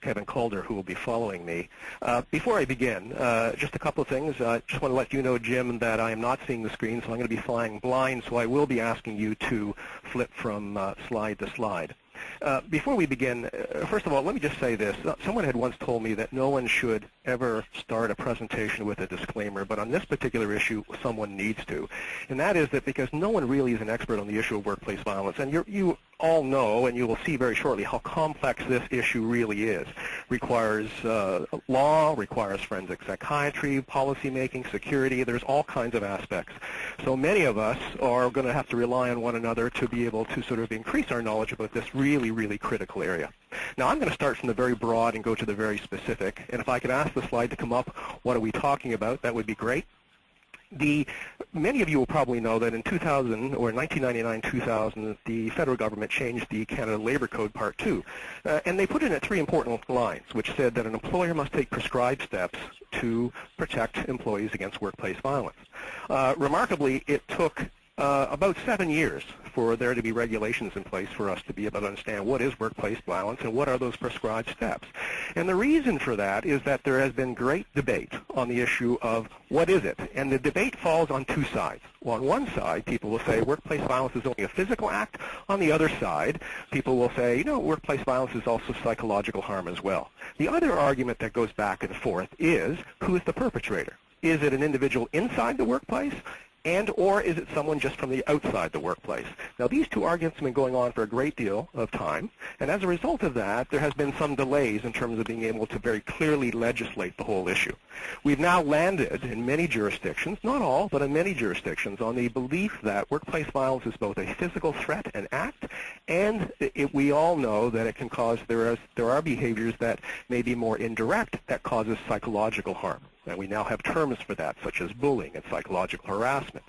Kevin Calder, who will be following me. Before I begin, just a couple of things. I just want to let you know, Jim, that I am not seeing the screen, so I'm going to be flying blind, so I will be asking you to flip from slide to slide. Before we begin, first of all, let me just say this. Someone had once told me that no one should ever start a presentation with a disclaimer, but on this particular issue, someone needs to. And that is that because no one really is an expert on the issue of workplace violence, and you all know, and you will see very shortly, how complex this issue really is. Requires law, requires forensic psychiatry, policy making, security. There's all kinds of aspects. So many of us are going to have to rely on one another to be able to sort of increase our knowledge about this really, really critical area. Now, I'm going to start from the very broad and go to the very specific. And if I could ask the slide to come up, what are we talking about? That would be great. Many of you will probably know that in 2000, or 1999-2000, the federal government changed the Canada Labour Code Part 2. And they put in it 3 important lines, which said that an employer must take prescribed steps to protect employees against workplace violence. Remarkably, it took about 7 years for there to be regulations in place for us to be able to understand what is workplace violence and what are those prescribed steps. And the reason for that is that there has been great debate on the issue of what is it. And the debate falls on 2 sides. Well, on one side, people will say workplace violence is only a physical act. On the other side, people will say, you know, workplace violence is also psychological harm as well. The other argument that goes back and forth is, who is the perpetrator? Is it an individual inside the workplace? Or is it someone just from the outside the workplace? Now, these 2 arguments have been going on for a great deal of time, and as a result of that, there has been some delays in terms of being able to very clearly legislate the whole issue. We've now landed in many jurisdictions, not all, but in many jurisdictions, on the belief that workplace violence is both a physical threat and act, and we all know that it can cause, there are behaviors that may be more indirect that causes psychological harm. And we now have terms for that, such as bullying and psychological harassment.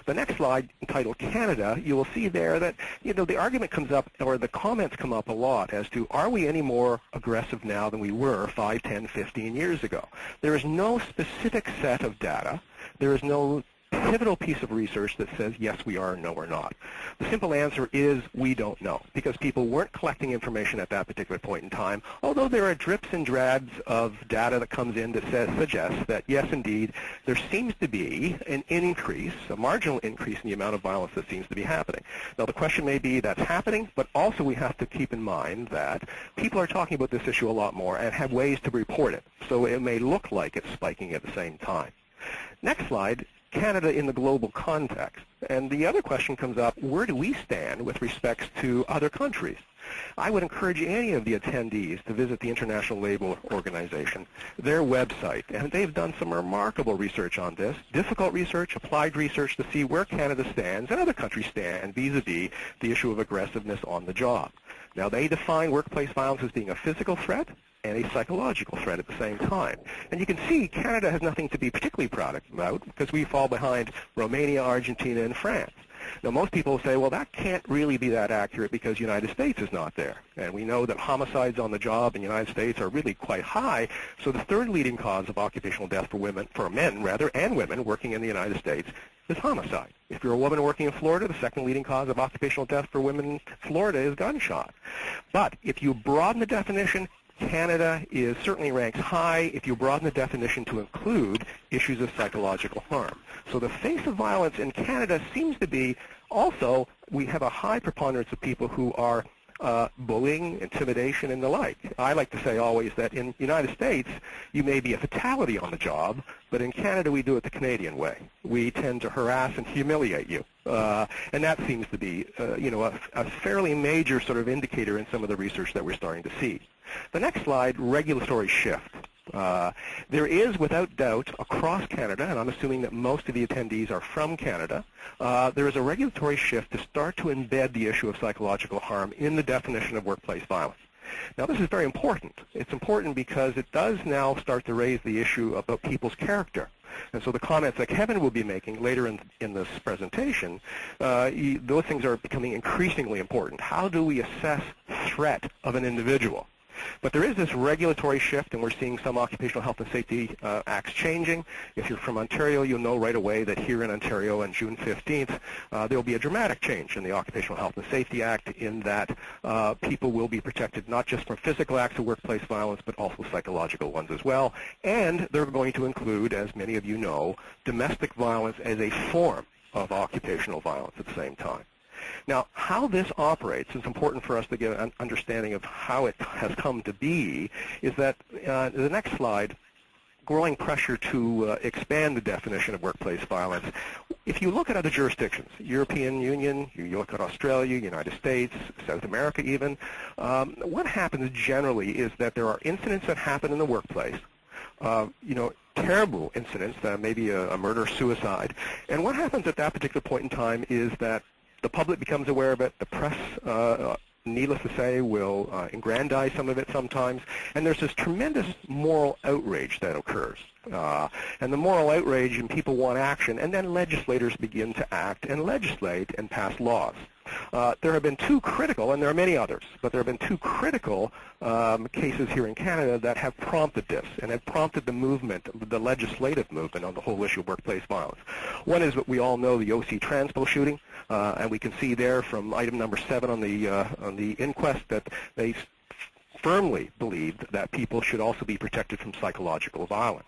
The next slide, entitled Canada, you will see there that, you know, the argument comes up, or the comments come up a lot as to, are we any more aggressive now than we were 5, 10, 15 years ago? There is no specific set of data. There is no pivotal piece of research that says, yes, we are, no, we're not. The simple answer is we don't know, because people weren't collecting information at that particular point in time, although there are drips and drabs of data that comes in that suggests that, yes, indeed, there seems to be an increase, a marginal increase in the amount of violence that seems to be happening. Now, the question may be that's happening, but also we have to keep in mind that people are talking about this issue a lot more and have ways to report it, so it may look like it's spiking at the same time. Next slide. Canada in the global context. And the other question comes up, where do we stand with respect to other countries? I would encourage any of the attendees to visit the International Labour Organization, their website, and they've done some remarkable research on this, difficult research, applied research to see where Canada stands and other countries stand vis-a-vis the issue of aggressiveness on the job. Now, they define workplace violence as being a physical threat and a psychological threat at the same time. And you can see Canada has nothing to be particularly proud about because we fall behind Romania, Argentina, and France. Now, most people say, well, that can't really be that accurate because the United States is not there. And we know that homicides on the job in the United States are really quite high. So the 3rd leading cause of occupational death for men, and women working in the United States is homicide. If you're a woman working in Florida, the 2nd leading cause of occupational death for women in Florida is gunshot. But if you broaden the definition, Canada certainly ranks high if you broaden the definition to include issues of psychological harm. So the face of violence in Canada seems to be also, we have a high preponderance of people who are bullying, intimidation, and the like. I like to say always that in the United States, you may be a fatality on the job, but in Canada, we do it the Canadian way. We tend to harass and humiliate you. And that seems to be, a fairly major sort of indicator in some of the research that we're starting to see. The next slide, regulatory shift. There is, without doubt, across Canada, and I'm assuming that most of the attendees are from Canada, there is a regulatory shift to start to embed the issue of psychological harm in the definition of workplace violence. Now, this is very important. It's important because it does now start to raise the issue about people's character. And so the comments that Kevin will be making later in this presentation, those things are becoming increasingly important. How do we assess threat of an individual? But there is this regulatory shift, and we're seeing some occupational health and safety acts changing. If you're from Ontario, you'll know right away that here in Ontario on June 15th, there will be a dramatic change in the Occupational Health and Safety Act in that people will be protected not just from physical acts of workplace violence, but also psychological ones as well. And they're going to include, as many of you know, domestic violence as a form of occupational violence at the same time. Now, how this operates, it's important for us to get an understanding of how it has come to be, is that the next slide, growing pressure to expand the definition of workplace violence. If you look at other jurisdictions, European Union, you look at Australia, United States, South America even, what happens generally is that there are incidents that happen in the workplace, terrible incidents, maybe a murder-suicide, and what happens at that particular point in time is that the public becomes aware of it, the press, needless to say, will aggrandize some of it sometimes, and there's this tremendous moral outrage that occurs. And the moral outrage, and people want action, and then legislators begin to act and legislate and pass laws. There have been two critical, and there are many others, but there have been two critical cases here in Canada that have prompted this and have prompted the movement, the legislative movement on the whole issue of workplace violence. One is what we all know, the OC Transpo shooting, and we can see there from item number 7 on the inquest that they firmly believed that people should also be protected from psychological violence.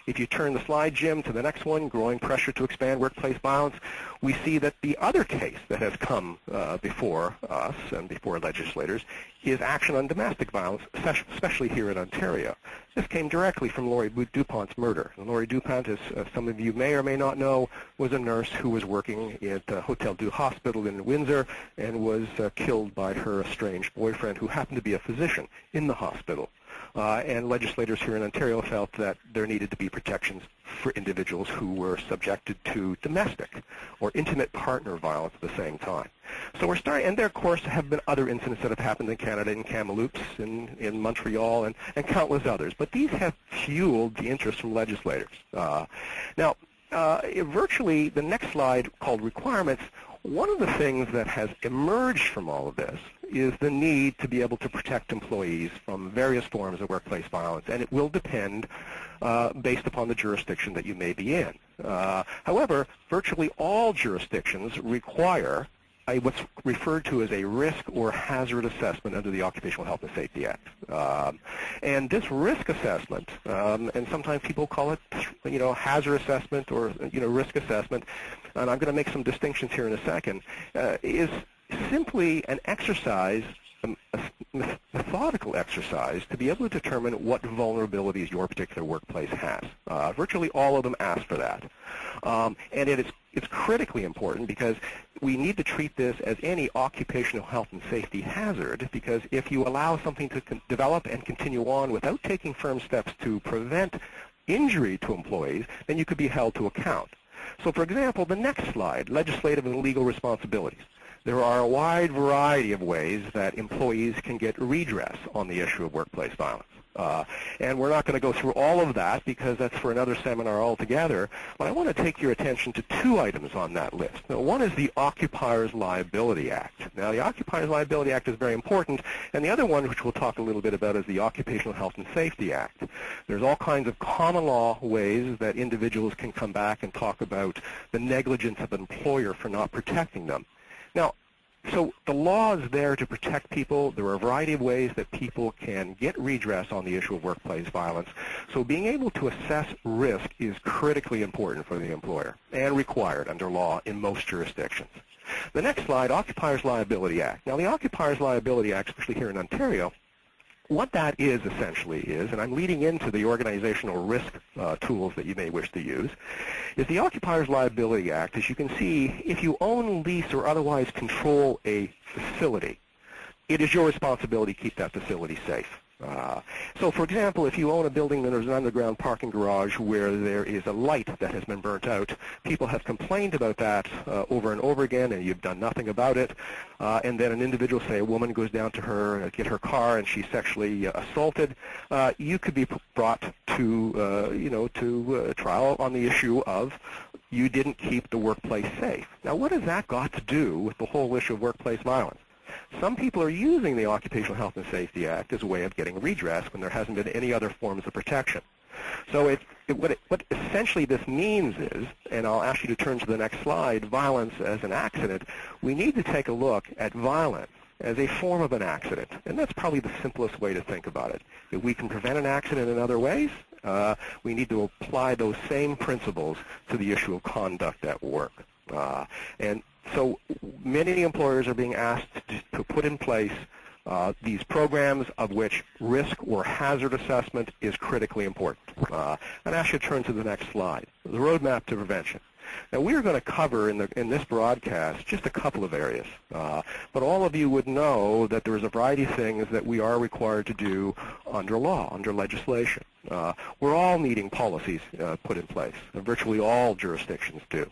If you turn the slide, Jim, to the next one, growing pressure to expand workplace violence, we see that the other case that has come before us and before legislators is action on domestic violence, especially here in Ontario. This came directly from Laurie DuPont's murder. And Laurie DuPont, as some of you may or may not know, was a nurse who was working at Hotel Dieu Hospital in Windsor and was killed by her estranged boyfriend, who happened to be a physician in the hospital. And legislators here in Ontario felt that there needed to be protections for individuals who were subjected to domestic or intimate partner violence at the same time. So we're starting, and there, of course, have been other incidents that have happened in Canada, in Kamloops, in Montreal, and countless others. But these have fueled the interest from legislators. Now, virtually, the next slide, called requirements, one of the things that has emerged from all of this is the need to be able to protect employees from various forms of workplace violence, and it will depend based upon the jurisdiction that you may be in. However, virtually all jurisdictions require what's referred to as a risk or hazard assessment under the Occupational Health and Safety Act. And this risk assessment, and sometimes people call it, hazard assessment or, risk assessment, and I'm going to make some distinctions here in a second, is simply an exercise, a methodical exercise to be able to determine what vulnerabilities your particular workplace has. Virtually all of them ask for that. And it's critically important because we need to treat this as any occupational health and safety hazard, because if you allow something to develop and continue on without taking firm steps to prevent injury to employees, then you could be held to account. So, for example, the next slide, legislative and legal responsibilities. There are a wide variety of ways that employees can get redress on the issue of workplace violence. And we're not going to go through all of that because that's for another seminar altogether, but I want to take your attention to two items on that list. Now, one is the Occupiers Liability Act. Now, the Occupiers Liability Act is very important, and the other one, which we'll talk a little bit about, is the Occupational Health and Safety Act. There's all kinds of common law ways that individuals can come back and talk about the negligence of an employer for not protecting them. Now, so the law is there to protect people. There are a variety of ways that people can get redress on the issue of workplace violence. So being able to assess risk is critically important for the employer and required under law in most jurisdictions. The next slide, Occupiers Liability Act. Now, the Occupiers Liability Act, especially here in Ontario, what that is essentially is, and I'm leading into the organizational risk tools that you may wish to use, is the Occupiers Liability Act. As you can see, if you own, lease, or otherwise control a facility, it is your responsibility to keep that facility safe. So, for example, if you own a building and there's an underground parking garage where there is a light that has been burnt out, people have complained about that over and over again, and you've done nothing about it. And then an individual, say a woman, goes down to her, get her car, and she's sexually assaulted. You could be brought to trial on the issue of you didn't keep the workplace safe. Now, what has that got to do with the whole issue of workplace violence? Some people are using the Occupational Health and Safety Act as a way of getting redress when there hasn't been any other forms of protection. So what essentially this means is, and I'll ask you to turn to the next slide, violence as an accident. We need to take a look at violence as a form of an accident, and that's probably the simplest way to think about it. If we can prevent an accident in other ways, we need to apply those same principles to the issue of conduct at work. And so many employers are being asked to put in place these programs, of which risk or hazard assessment is critically important. And I should turn to the next slide, the roadmap to prevention. Now, we are going to cover in this broadcast just a couple of areas, but all of you would know that there is a variety of things that we are required to do under law, under legislation. We're all needing policies put in place. Virtually all jurisdictions do.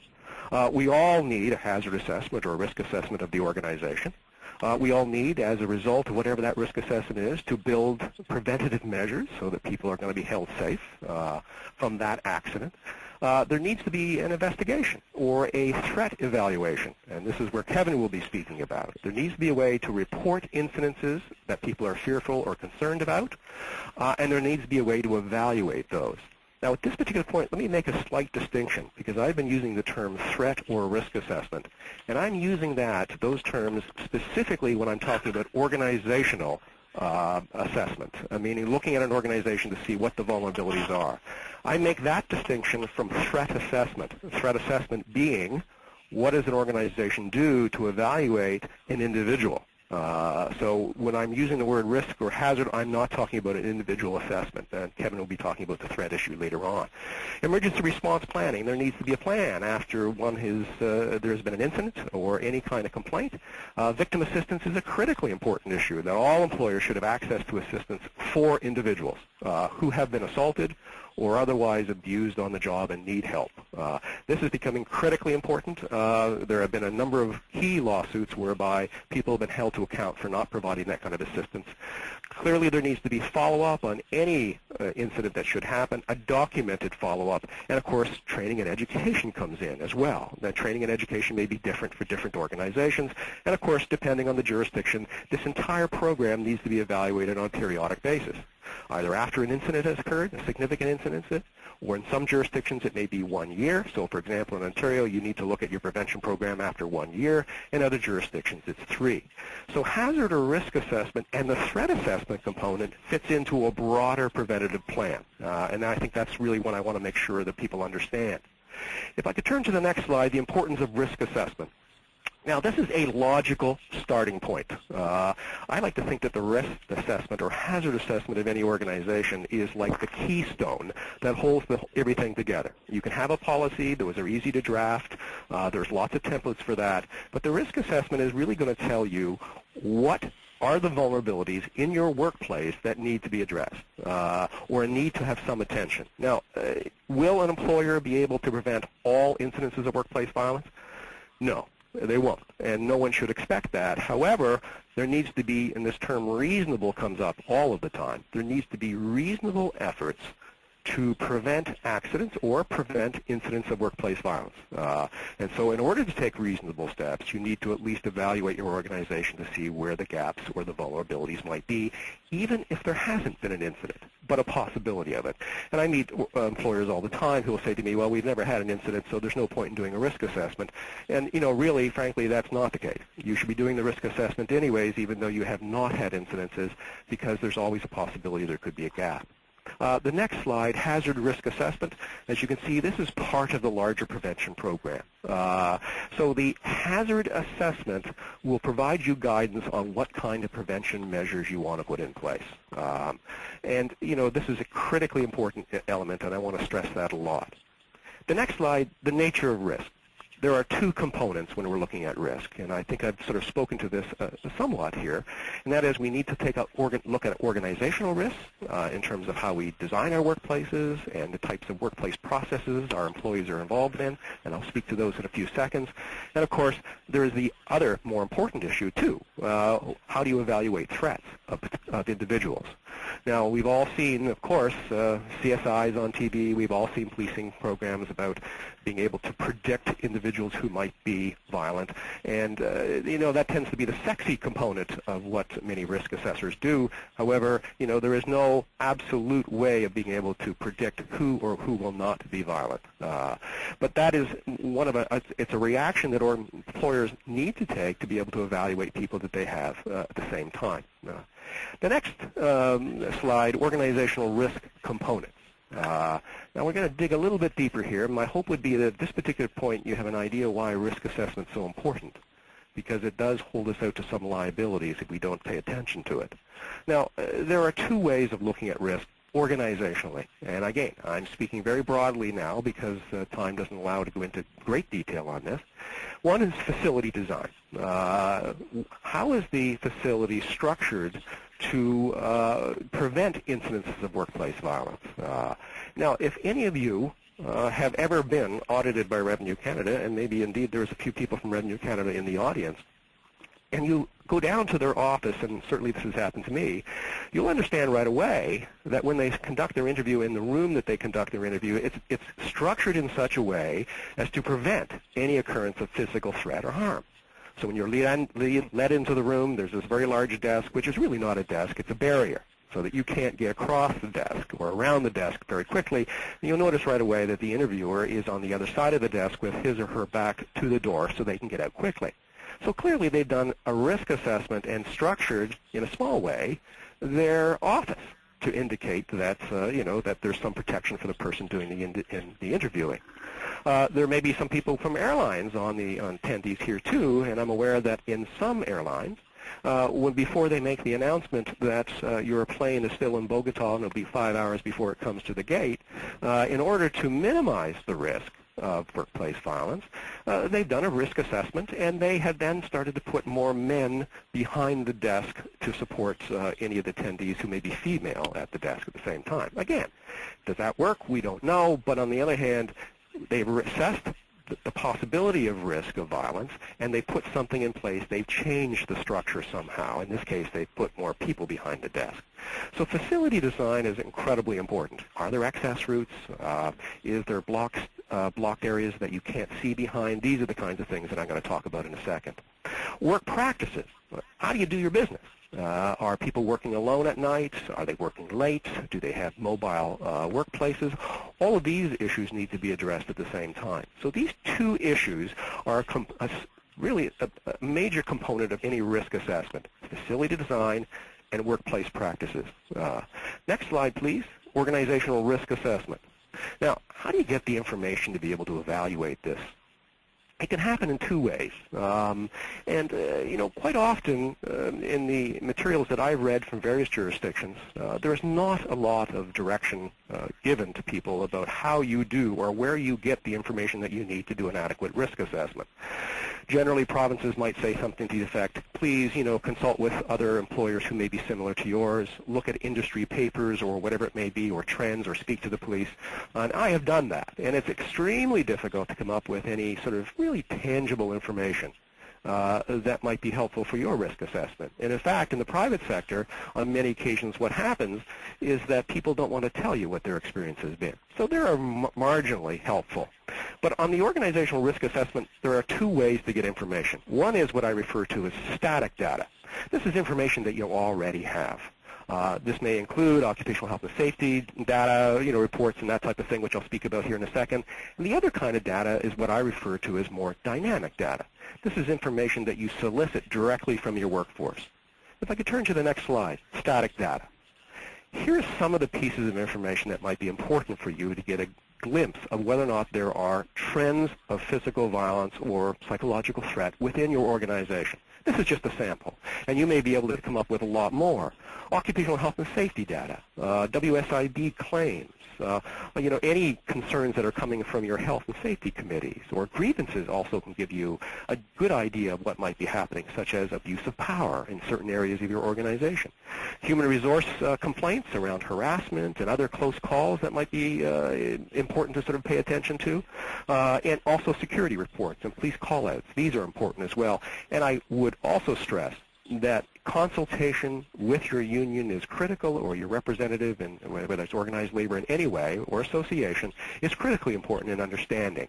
We all need a hazard assessment or a risk assessment of the organization. We all need, as a result of whatever that risk assessment is, to build preventative measures so that people are going to be held safe from that accident. There needs to be an investigation or a threat evaluation, and this is where Kevin will be speaking about. There needs to be a way to report incidences that people are fearful or concerned about, and there needs to be a way to evaluate those. Now, at this particular point, let me make a slight distinction, because I've been using the term threat or risk assessment, and I'm using those terms specifically when I'm talking about organizational assessment, meaning looking at an organization to see what the vulnerabilities are. I make that distinction from threat assessment being what does an organization do to evaluate an individual. So when I'm using the word risk or hazard, I'm not talking about an individual assessment. And Kevin will be talking about the threat issue later on. Emergency response planning. There needs to be a plan after there's been an incident or any kind of complaint. Victim assistance is a critically important issue, that all employers should have access to assistance for individuals who have been assaulted or otherwise abused on the job and need help. This is becoming critically important. There have been a number of key lawsuits whereby people have been held to account for not providing that kind of assistance. Clearly, there needs to be follow-up on any incident that should happen, a documented follow-up, and of course, training and education comes in as well. That training and education may be different for different organizations, and of course, depending on the jurisdiction, this entire program needs to be evaluated on a periodic basis, either after an incident has occurred, a significant incident, or in some jurisdictions it may be 1 year. So for example, in Ontario, you need to look at your prevention program after 1 year. In other jurisdictions, it's 3. So hazard or risk assessment and the threat assessment component fits into a broader preventative plan. And I think that's really what I want to make sure that people understand. If I could turn to the next slide, the importance of risk assessment. Now, this is a logical starting point. I like to think that the risk assessment or hazard assessment of any organization is like the keystone that holds everything together. You can have a policy. Those are easy to draft. There's lots of templates for that. But the risk assessment is really going to tell you what are the vulnerabilities in your workplace that need to be addressed or need to have some attention. Now, will an employer be able to prevent all incidences of workplace violence? No. They won't, and no one should expect that. However, there needs to be, and this term reasonable comes up all of the time, there needs to be reasonable efforts to prevent accidents or prevent incidents of workplace violence. And so in order to take reasonable steps, you need to at least evaluate your organization to see where the gaps or the vulnerabilities might be, even if there hasn't been an incident, but a possibility of it. And I meet employers all the time who will say to me, well, we've never had an incident, so there's no point in doing a risk assessment. And, you know, really, frankly, that's not the case. You should be doing the risk assessment anyways, even though you have not had incidences, because there's always a possibility there could be a gap. The next slide, hazard risk assessment. As you can see, this is part of the larger prevention program. So the hazard assessment will provide you guidance on what kind of prevention measures you want to put in place. And, you know, this is a critically important element, and I want to stress that a lot. The next slide, the nature of risk. There are 2 components when we're looking at risk, and I think I've sort of spoken to this somewhat here, and that is we need to take a look at organizational risks in terms of how we design our workplaces and the types of workplace processes our employees are involved in, and I'll speak to those in a few seconds. And of course, there is the other more important issue too. How do you evaluate threats? of individuals. Now, we've all seen, of course, CSIs on TV. We've all seen policing programs about being able to predict individuals who might be violent. And, that tends to be the sexy component of what many risk assessors do. However, there is no absolute way of being able to predict who or who will not be violent. But that is it's a reaction that employers need to take to be able to evaluate people that they have at the same time. The next slide, organizational risk components. Now we're going to dig a little bit deeper here. My hope would be that at this particular point you have an idea why risk assessment is so important, because it does hold us out to some liabilities if we don't pay attention to it. Now, there are two ways of looking at risk organizationally. And again, I'm speaking very broadly now because time doesn't allow to go into great detail on this. One is facility design. How is the facility structured to prevent incidences of workplace violence? Now, if any of you have ever been audited by Revenue Canada, and maybe indeed there's a few people from Revenue Canada in the audience, and you go down to their office, and certainly this has happened to me, you'll understand right away that when they conduct their interview in the room that they conduct their interview, it's structured in such a way as to prevent any occurrence of physical threat or harm. So when you're led into the room, there's this very large desk, which is really not a desk, it's a barrier, so that you can't get across the desk or around the desk very quickly. And you'll notice right away that the interviewer is on the other side of the desk with his or her back to the door so they can get out quickly. So clearly they've done a risk assessment and structured, in a small way, their office to indicate that, that there's some protection for the person doing the interviewing. There may be some people from airlines on attendees here too, and I'm aware that in some airlines, before they make the announcement that your plane is still in Bogota and it'll be 5 hours before it comes to the gate, in order to minimize the risk of workplace violence, they've done a risk assessment, and they have then started to put more men behind the desk to support any of the attendees who may be female at the desk at the same time. Again, does that work? We don't know, but on the other hand, they've assessed the possibility of risk of violence, and they put something in place. They've changed the structure somehow. In this case, they've put more people behind the desk. So facility design is incredibly important. Are there access routes? Is there blocked areas that you can't see behind? These are the kinds of things that I'm going to talk about in a second. Work practices. How do you do your business? Are people working alone at night? Are they working late? Do they have mobile workplaces? All of these issues need to be addressed at the same time. So these two issues are really a major component of any risk assessment: facility design and workplace practices. Next slide, please. Organizational risk assessment. Now, how do you get the information to be able to evaluate this? It can happen in two ways. Quite often in the materials that I've read from various jurisdictions, there's not a lot of direction given to people about how you do or where you get the information that you need to do an adequate risk assessment. Generally, provinces might say something to the effect, please, consult with other employers who may be similar to yours, look at industry papers or whatever it may be, or trends, or speak to the police. And I have done that, and it's extremely difficult to come up with any sort of really tangible information that might be helpful for your risk assessment. And in fact, in the private sector, on many occasions what happens is that people don't want to tell you what their experience has been. So they are marginally helpful. But on the organizational risk assessment, there are two ways to get information. One is what I refer to as static data. This is information that you already have. This may include occupational health and safety data, reports and that type of thing, which I'll speak about here in a second. And the other kind of data is what I refer to as more dynamic data. This is information that you solicit directly from your workforce. If I could turn to the next slide, static data. Here's some of the pieces of information that might be important for you to get a glimpse of whether or not there are trends of physical violence or psychological threat within your organization. This is just a sample, and you may be able to come up with a lot more. Occupational health and safety data, WSIB claims, any concerns that are coming from your health and safety committees, or grievances also can give you a good idea of what might be happening, such as abuse of power in certain areas of your organization. Human resource complaints around harassment and other close calls that might be important to sort of pay attention to, and also security reports and police call-outs. These are important as well. And I would also stress that consultation with your union is critical, or your representative, and whether it's organized labor in any way or association, is critically important in understanding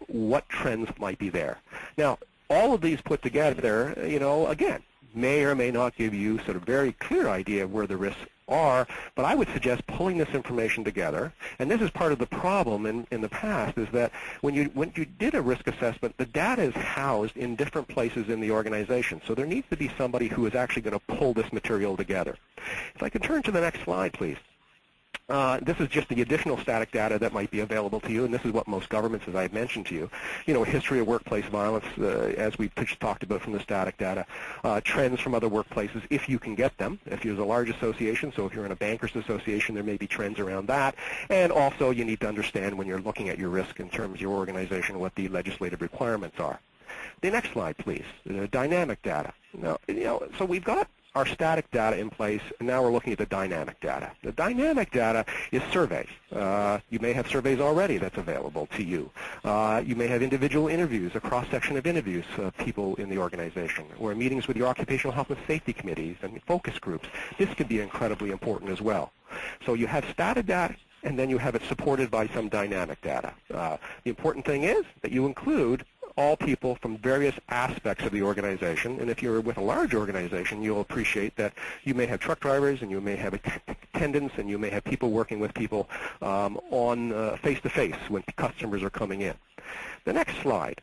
what trends might be there. Now, all of these put together, again, may or may not give you sort of very clear idea of where the risks are, but I would suggest pulling this information together. And this is part of the problem in the past, is that when you did a risk assessment, the data is housed in different places in the organization. So there needs to be somebody who is actually going to pull this material together. If I can turn to the next slide, please. This is just the additional static data that might be available to you, and this is what most governments, as I've mentioned to you, a history of workplace violence, as we talked about from the static data, trends from other workplaces, if you can get them, if you're a large association, so if you're in a bankers association, there may be trends around that, and also you need to understand when you're looking at your risk in terms of your organization what the legislative requirements are. The next slide, please, dynamic data. Now, so we've got our static data in place, and now we're looking at the dynamic data. The dynamic data is surveys. You may have surveys already that's available to you. You may have individual interviews, a cross-section of interviews of people in the organization, or meetings with your occupational health and safety committees and focus groups. This could be incredibly important as well. So you have static data, and then you have it supported by some dynamic data. The important thing is that you include all people from various aspects of the organization, and if you're with a large organization, you'll appreciate that you may have truck drivers, and you may have attendants, and you may have people working with people on face-to-face when customers are coming in. The next slide.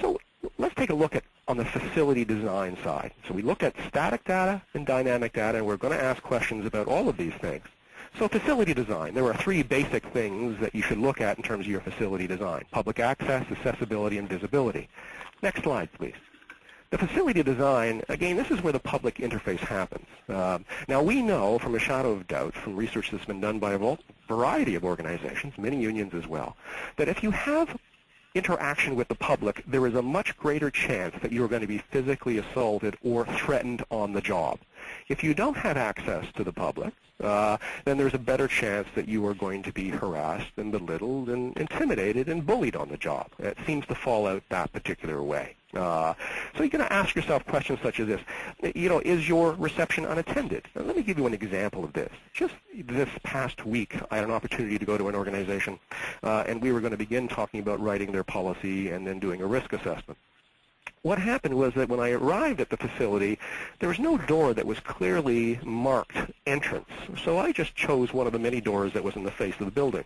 So let's take a look at on the facility design side. So we look at static data and dynamic data, and we're going to ask questions about all of these things. So facility design, there are three basic things that you should look at in terms of your facility design: public access, accessibility, and visibility. Next slide, please. The facility design, again, this is where the public interface happens. Now, we know from a shadow of doubt, from research that's been done by a variety of organizations, many unions as well, that if you have interaction with the public, there is a much greater chance that you're going to be physically assaulted or threatened on the job. If you don't have access to the public, then there's a better chance that you are going to be harassed and belittled and intimidated and bullied on the job. It seems to fall out that particular way. So you're going to ask yourself questions such as this. Is your reception unattended? Now, let me give you an example of this. Just this past week, I had an opportunity to go to an organization, and we were going to begin talking about writing their policy and then doing a risk assessment. What happened was that when I arrived at the facility, there was no door that was clearly marked entrance. So I just chose one of the many doors that was in the face of the building.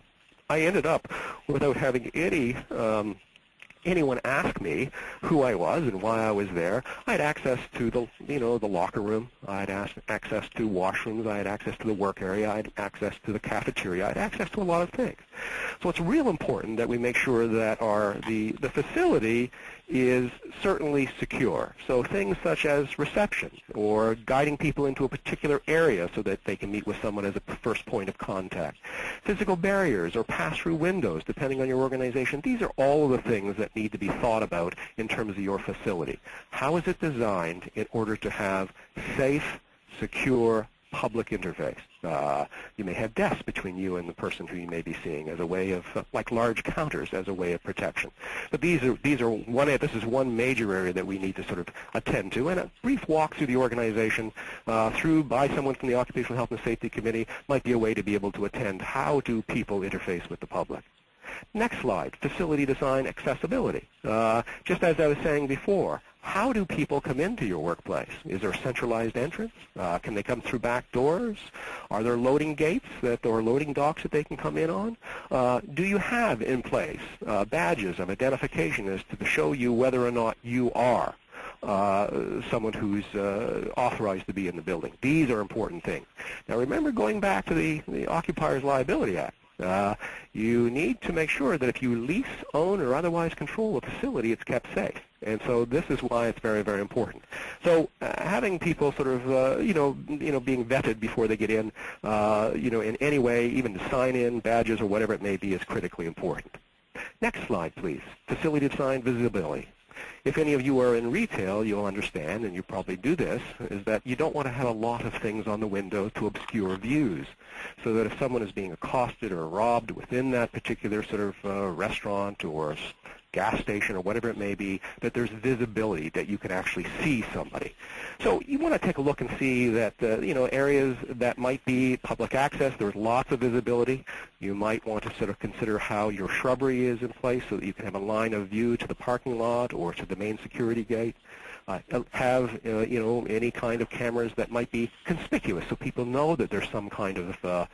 I ended up, without having anyone ask me who I was and why I was there, I had access to the locker room. I had access to washrooms. I had access to the work area. I had access to the cafeteria. I had access to a lot of things. So it's real important that we make sure that the facility is certainly secure. So things such as reception or guiding people into a particular area so that they can meet with someone as a first point of contact. Physical barriers or pass-through windows, depending on your organization. These are all of the things that need to be thought about in terms of your facility. How is it designed in order to have safe, secure, public interface? You may have desks between you and the person who you may be seeing as a way of, like large counters, as a way of protection. But this is one major area that we need to sort of attend to. And a brief walk through the organization by someone from the Occupational Health and Safety Committee might be a way to be able to attend how do people interface with the public. Next slide, facility design, accessibility. Just as I was saying before, how do people come into your workplace? Is there a centralized entrance? Can they come through back doors? Are there loading gates or loading docks that they can come in on? Do you have in place badges of identification as to show you whether or not you are someone who's authorized to be in the building? These are important things. Now remember, going back to the Occupiers Liability Act, you need to make sure that if you lease, own, or otherwise control a facility, it's kept safe. And so this is why it's very, very important. So having people sort of, being vetted before they get in, in any way, even to sign in, badges, or whatever it may be, is critically important. Next slide, please. Facility design, visibility. If any of you are in retail, you'll understand, and you probably do this, is that you don't want to have a lot of things on the window to obscure views, so that if someone is being accosted or robbed within that particular sort of restaurant or gas station or whatever it may be, that there's visibility, that you can actually see somebody. So you want to take a look and see that, areas that might be public access, there's lots of visibility. You might want to sort of consider how your shrubbery is in place so that you can have a line of view to the parking lot or to the main security gate. Have any kind of cameras that might be conspicuous so people know that there's some kind of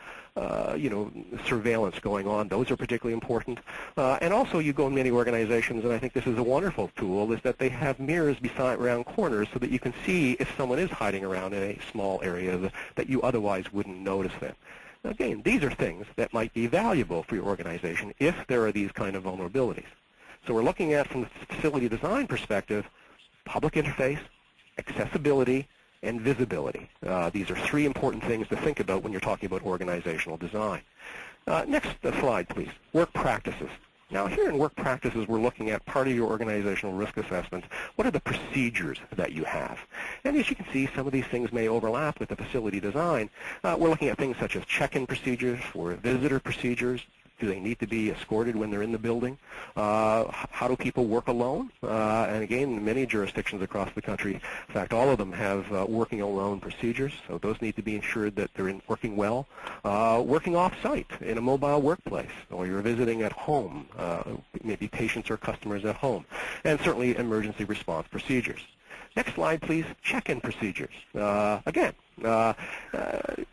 surveillance going on. Those are particularly important. And also, you go in many organizations, and I think this is a wonderful tool, is that they have mirrors around corners so that you can see if someone is hiding around in a small area that you otherwise wouldn't notice them. Again, these are things that might be valuable for your organization if there are these kind of vulnerabilities. So we're looking at, from the facility design perspective, public interface, accessibility, and visibility. These are three important things to think about when you're talking about organizational design. Next slide, please. Work practices. Now, here in work practices, we're looking at part of your organizational risk assessment. What are the procedures that you have? And as you can see, some of these things may overlap with the facility design. We're looking at things such as check-in procedures or visitor procedures. Do they need to be escorted when they're in the building? How do people work alone? And again, many jurisdictions across the country, in fact, all of them have working alone procedures, so those need to be ensured that they're working well. Working off-site in a mobile workplace, or you're visiting at home, maybe patients or customers at home, and certainly emergency response procedures. Next slide, please. Check-in procedures. Again,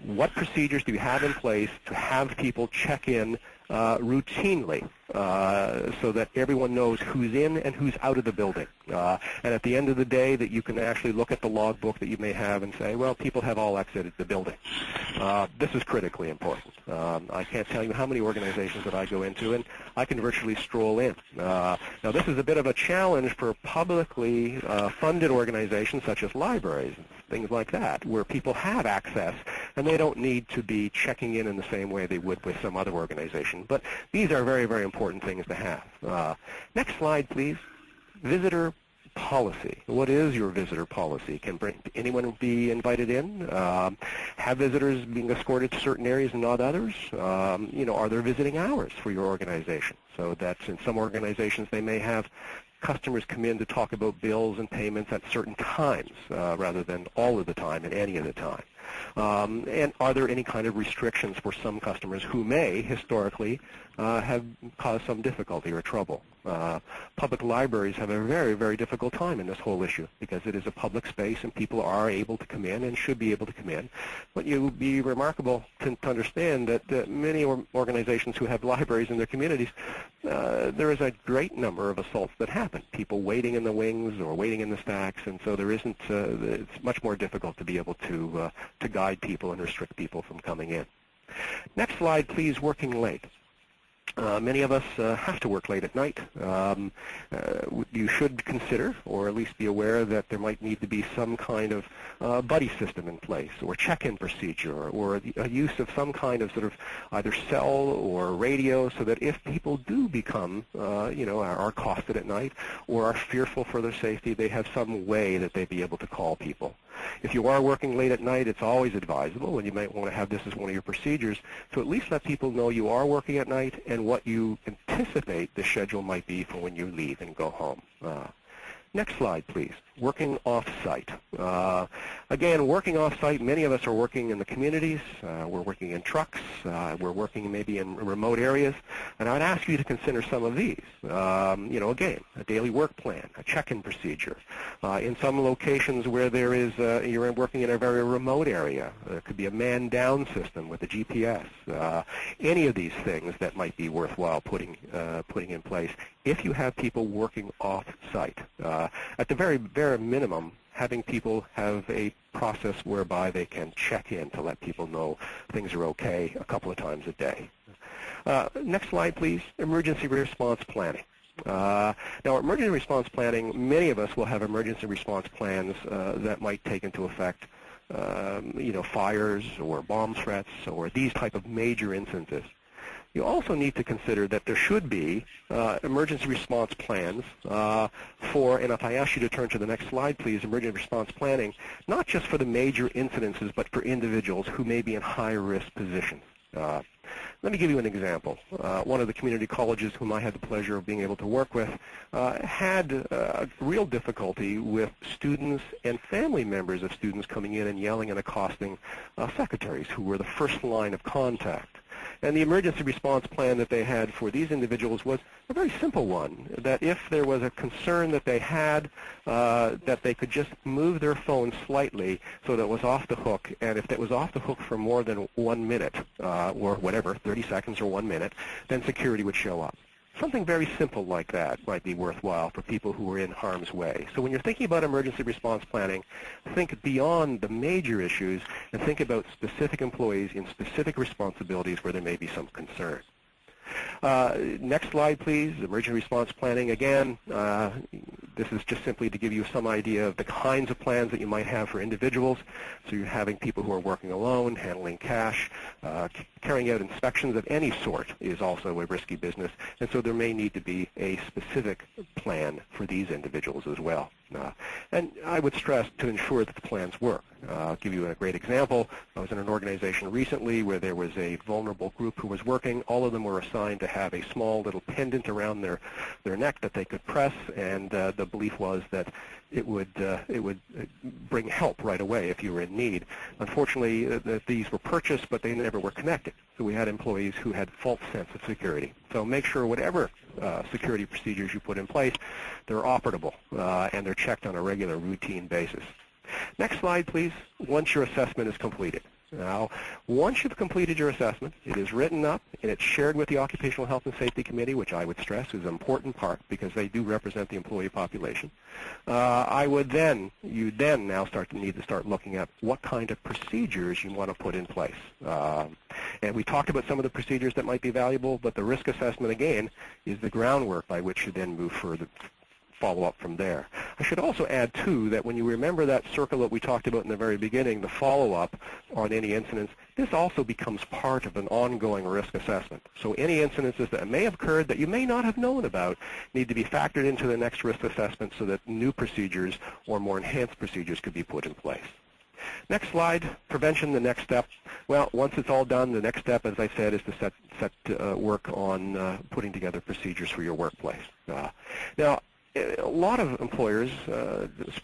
what procedures do you have in place to have people check in routinely so that everyone knows who's in and who's out of the building? And at the end of the day, that you can actually look at the logbook that you may have and say, well, people have all exited the building. This is critically important. I can't tell you how many organizations that I go into, and I can virtually stroll in. Now, this is a bit of a challenge for publicly funded organizations such as libraries, things like that, where people have access, and they don't need to be checking in the same way they would with some other organization. But these are very, very important things to have. Next slide, please. Visitor policy. What is your visitor policy? Can anyone be invited in? Have visitors being escorted to certain areas and not others? Are there visiting hours for your organization? So that's, in some organizations, they may have customers come in to talk about bills and payments at certain times rather than all of the time and any of the time. And are there any kind of restrictions for some customers who may historically have caused some difficulty or trouble? Public libraries have a very, very difficult time in this whole issue because it is a public space and people are able to come in and should be able to come in. But it would be remarkable to understand that many organizations who have libraries in their communities, there is a great number of assaults that happen. People waiting in the wings or waiting in the stacks, and so there isn't. It's much more difficult to be able to guide people and restrict people from coming in. Next slide, please. Working late. Many of us have to work late at night. You should consider, or at least be aware, that there might need to be some kind of buddy system in place, or check-in procedure, or a use of some kind of sort of either cell or radio, so that if people do become, are accosted at night or are fearful for their safety, they have some way that they'd be able to call people. If you are working late at night, it's always advisable, and you might want to have this as one of your procedures, to at least let people know you are working at night and what you anticipate the schedule might be for when you leave and go home. Next slide, please. Working off-site. Again, working off-site, many of us are working in the communities. We're working in trucks. We're working maybe in remote areas. And I'd ask you to consider some of these. Again, a daily work plan, a check-in procedure. In some locations where there is, you're working in a very remote area, there could be a man-down system with a GPS. Any of these things that might be worthwhile putting in place if you have people working off-site. At the very minimum, having people have a process whereby they can check in to let people know things are okay a couple of times a day. Next slide, please. Emergency response planning. Now, emergency response planning, many of us will have emergency response plans that might take into effect fires or bomb threats or these type of major instances. You also need to consider that there should be emergency response plans for, and if I ask you to turn to the next slide, please, emergency response planning, not just for the major incidences, but for individuals who may be in high-risk positions. Let me give you an example. One of the community colleges whom I had the pleasure of being able to work with had real difficulty with students and family members of students coming in and yelling and accosting secretaries who were the first line of contact. And the emergency response plan that they had for these individuals was a very simple one, that if there was a concern that they had, that they could just move their phone slightly so that it was off the hook, and if it was off the hook for more than 1 minute, or whatever, 30 seconds or 1 minute, then security would show up. Something very simple like that might be worthwhile for people who are in harm's way. So when you're thinking about emergency response planning, think beyond the major issues and think about specific employees in specific responsibilities where there may be some concern. Next slide, please. Emergency response planning. Again, this is just simply to give you some idea of the kinds of plans that you might have for individuals. So you're having people who are working alone, handling cash, carrying out inspections of any sort is also a risky business. And so there may need to be a specific plan for these individuals as well. And I would stress to ensure that the plans work. I'll give you a great example. I was in an organization recently where there was a vulnerable group who was working. All of them were assigned to have a small little pendant around their neck that they could press, and the belief was that it would bring help right away if you were in need. Unfortunately, these were purchased, but they never were connected. So we had employees who had false sense of security. So make sure whatever security procedures you put in place, they're operable and they're checked on a regular routine basis. Next slide, please. Once your assessment is completed. Now, once you've completed your assessment, it is written up and it's shared with the Occupational Health and Safety Committee, which I would stress is an important part because they do represent the employee population. You then now need to start looking at what kind of procedures you want to put in place. And we talked about some of the procedures that might be valuable, but the risk assessment, again, is the groundwork by which you then move further. Follow up from there. I should also add, too, that when you remember that circle that we talked about in the very beginning, the follow-up on any incidents, this also becomes part of an ongoing risk assessment. So any incidences that may have occurred that you may not have known about need to be factored into the next risk assessment so that new procedures or more enhanced procedures could be put in place. Next slide, prevention, the next step. Well, once it's all done, the next step, as I said, is to set work on putting together procedures for your workplace. Now, a lot of employers,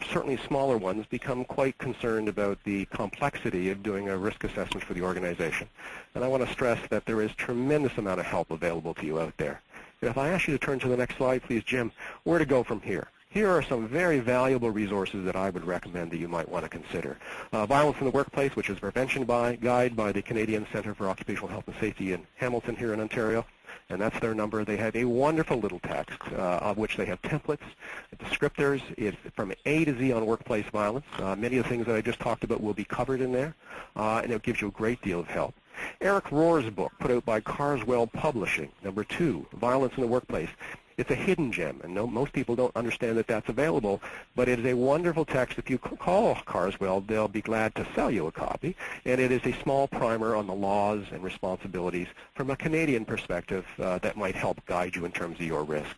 certainly smaller ones, become quite concerned about the complexity of doing a risk assessment for the organization. And I want to stress that there is tremendous amount of help available to you out there. And if I ask you to turn to the next slide, please, Jim, where to go from here? Here are some very valuable resources that I would recommend that you might want to consider. Violence in the Workplace, which is a prevention guide by the Canadian Centre for Occupational Health and Safety in Hamilton here in Ontario. And that's their number. They have a wonderful little text of which they have templates, descriptors. It's from A to Z on workplace violence. Many of the things that I just talked about will be covered in there, and it gives you a great deal of help. Eric Rohr's book, put out by Carswell Publishing, number 2, Violence in the Workplace. It's a hidden gem, and most people don't understand that that's available, but it is a wonderful text. If you call Carswell, they'll be glad to sell you a copy, and it is a small primer on the laws and responsibilities from a Canadian perspective that might help guide you in terms of your risk.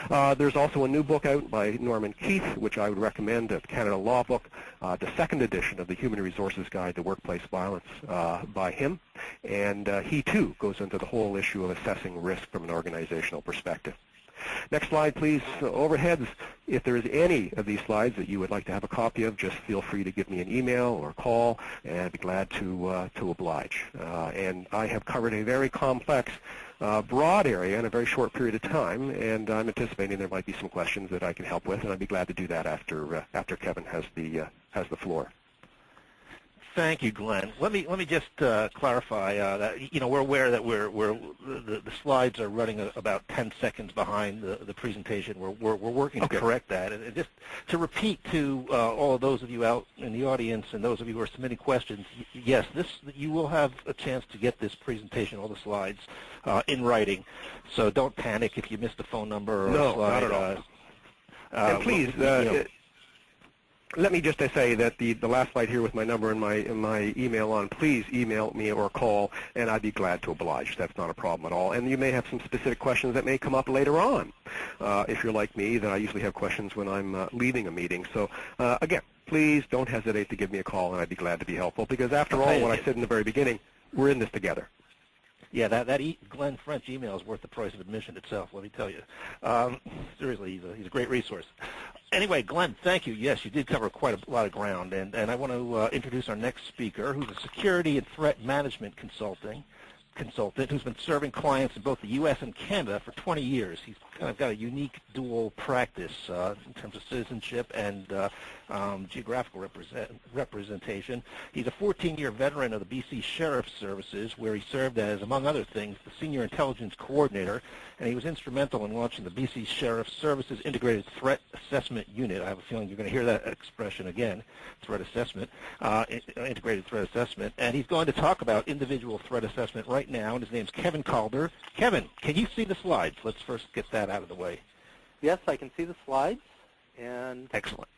There's also a new book out by Norman Keith, which I would recommend, a Canada Law book, the second edition of the Human Resources Guide to Workplace Violence by him, and he too goes into the whole issue of assessing risk from an organizational perspective. Next slide, please. Overheads. If there is any of these slides that you would like to have a copy of, just feel free to give me an email or call, and I'd be glad to oblige. And I have covered a very complex, broad area in a very short period of time, and I'm anticipating there might be some questions that I can help with, and I'd be glad to do that after Kevin has the floor. Thank you, Glenn. Let me just clarify that we're aware that the slides are running about 10 seconds behind the presentation. We're working to correct that, and just to repeat to all of those of you out in the audience and those of you who are submitting questions, yes, you will have a chance to get this presentation, all the slides, in writing. So don't panic if you missed a phone number or a slide. Not at all. And please. Let me just say that the last slide here with my number and my email on, please email me or call, and I'd be glad to oblige. That's not a problem at all. And you may have some specific questions that may come up later on. If you're like me, then I usually have questions when I'm leaving a meeting. So, again, please don't hesitate to give me a call, and I'd be glad to be helpful. Because after all, what I said in the very beginning, we're in this together. Yeah, Glenn French email is worth the price of admission itself, let me tell you. Seriously, he's a great resource. Anyway, Glenn, thank you. Yes, you did cover quite a lot of ground, and I want to introduce our next speaker, who's a security and threat management consultant who's been serving clients in both the U.S. and Canada for 20 years. He's kind of got a unique dual practice in terms of citizenship and geographical representation. He's a 14-year veteran of the BC Sheriff's Services, where he served as, among other things, the Senior Intelligence Coordinator, and he was instrumental in launching the BC Sheriff's Services Integrated Threat Assessment Unit. I have a feeling you're going to hear that expression again, threat assessment, integrated threat assessment, and he's going to talk about individual threat assessment right now, and his name's Kevin Calder. Kevin, can you see the slides? Let's first get that out of the way. Yes, I can see the slides, and excellent.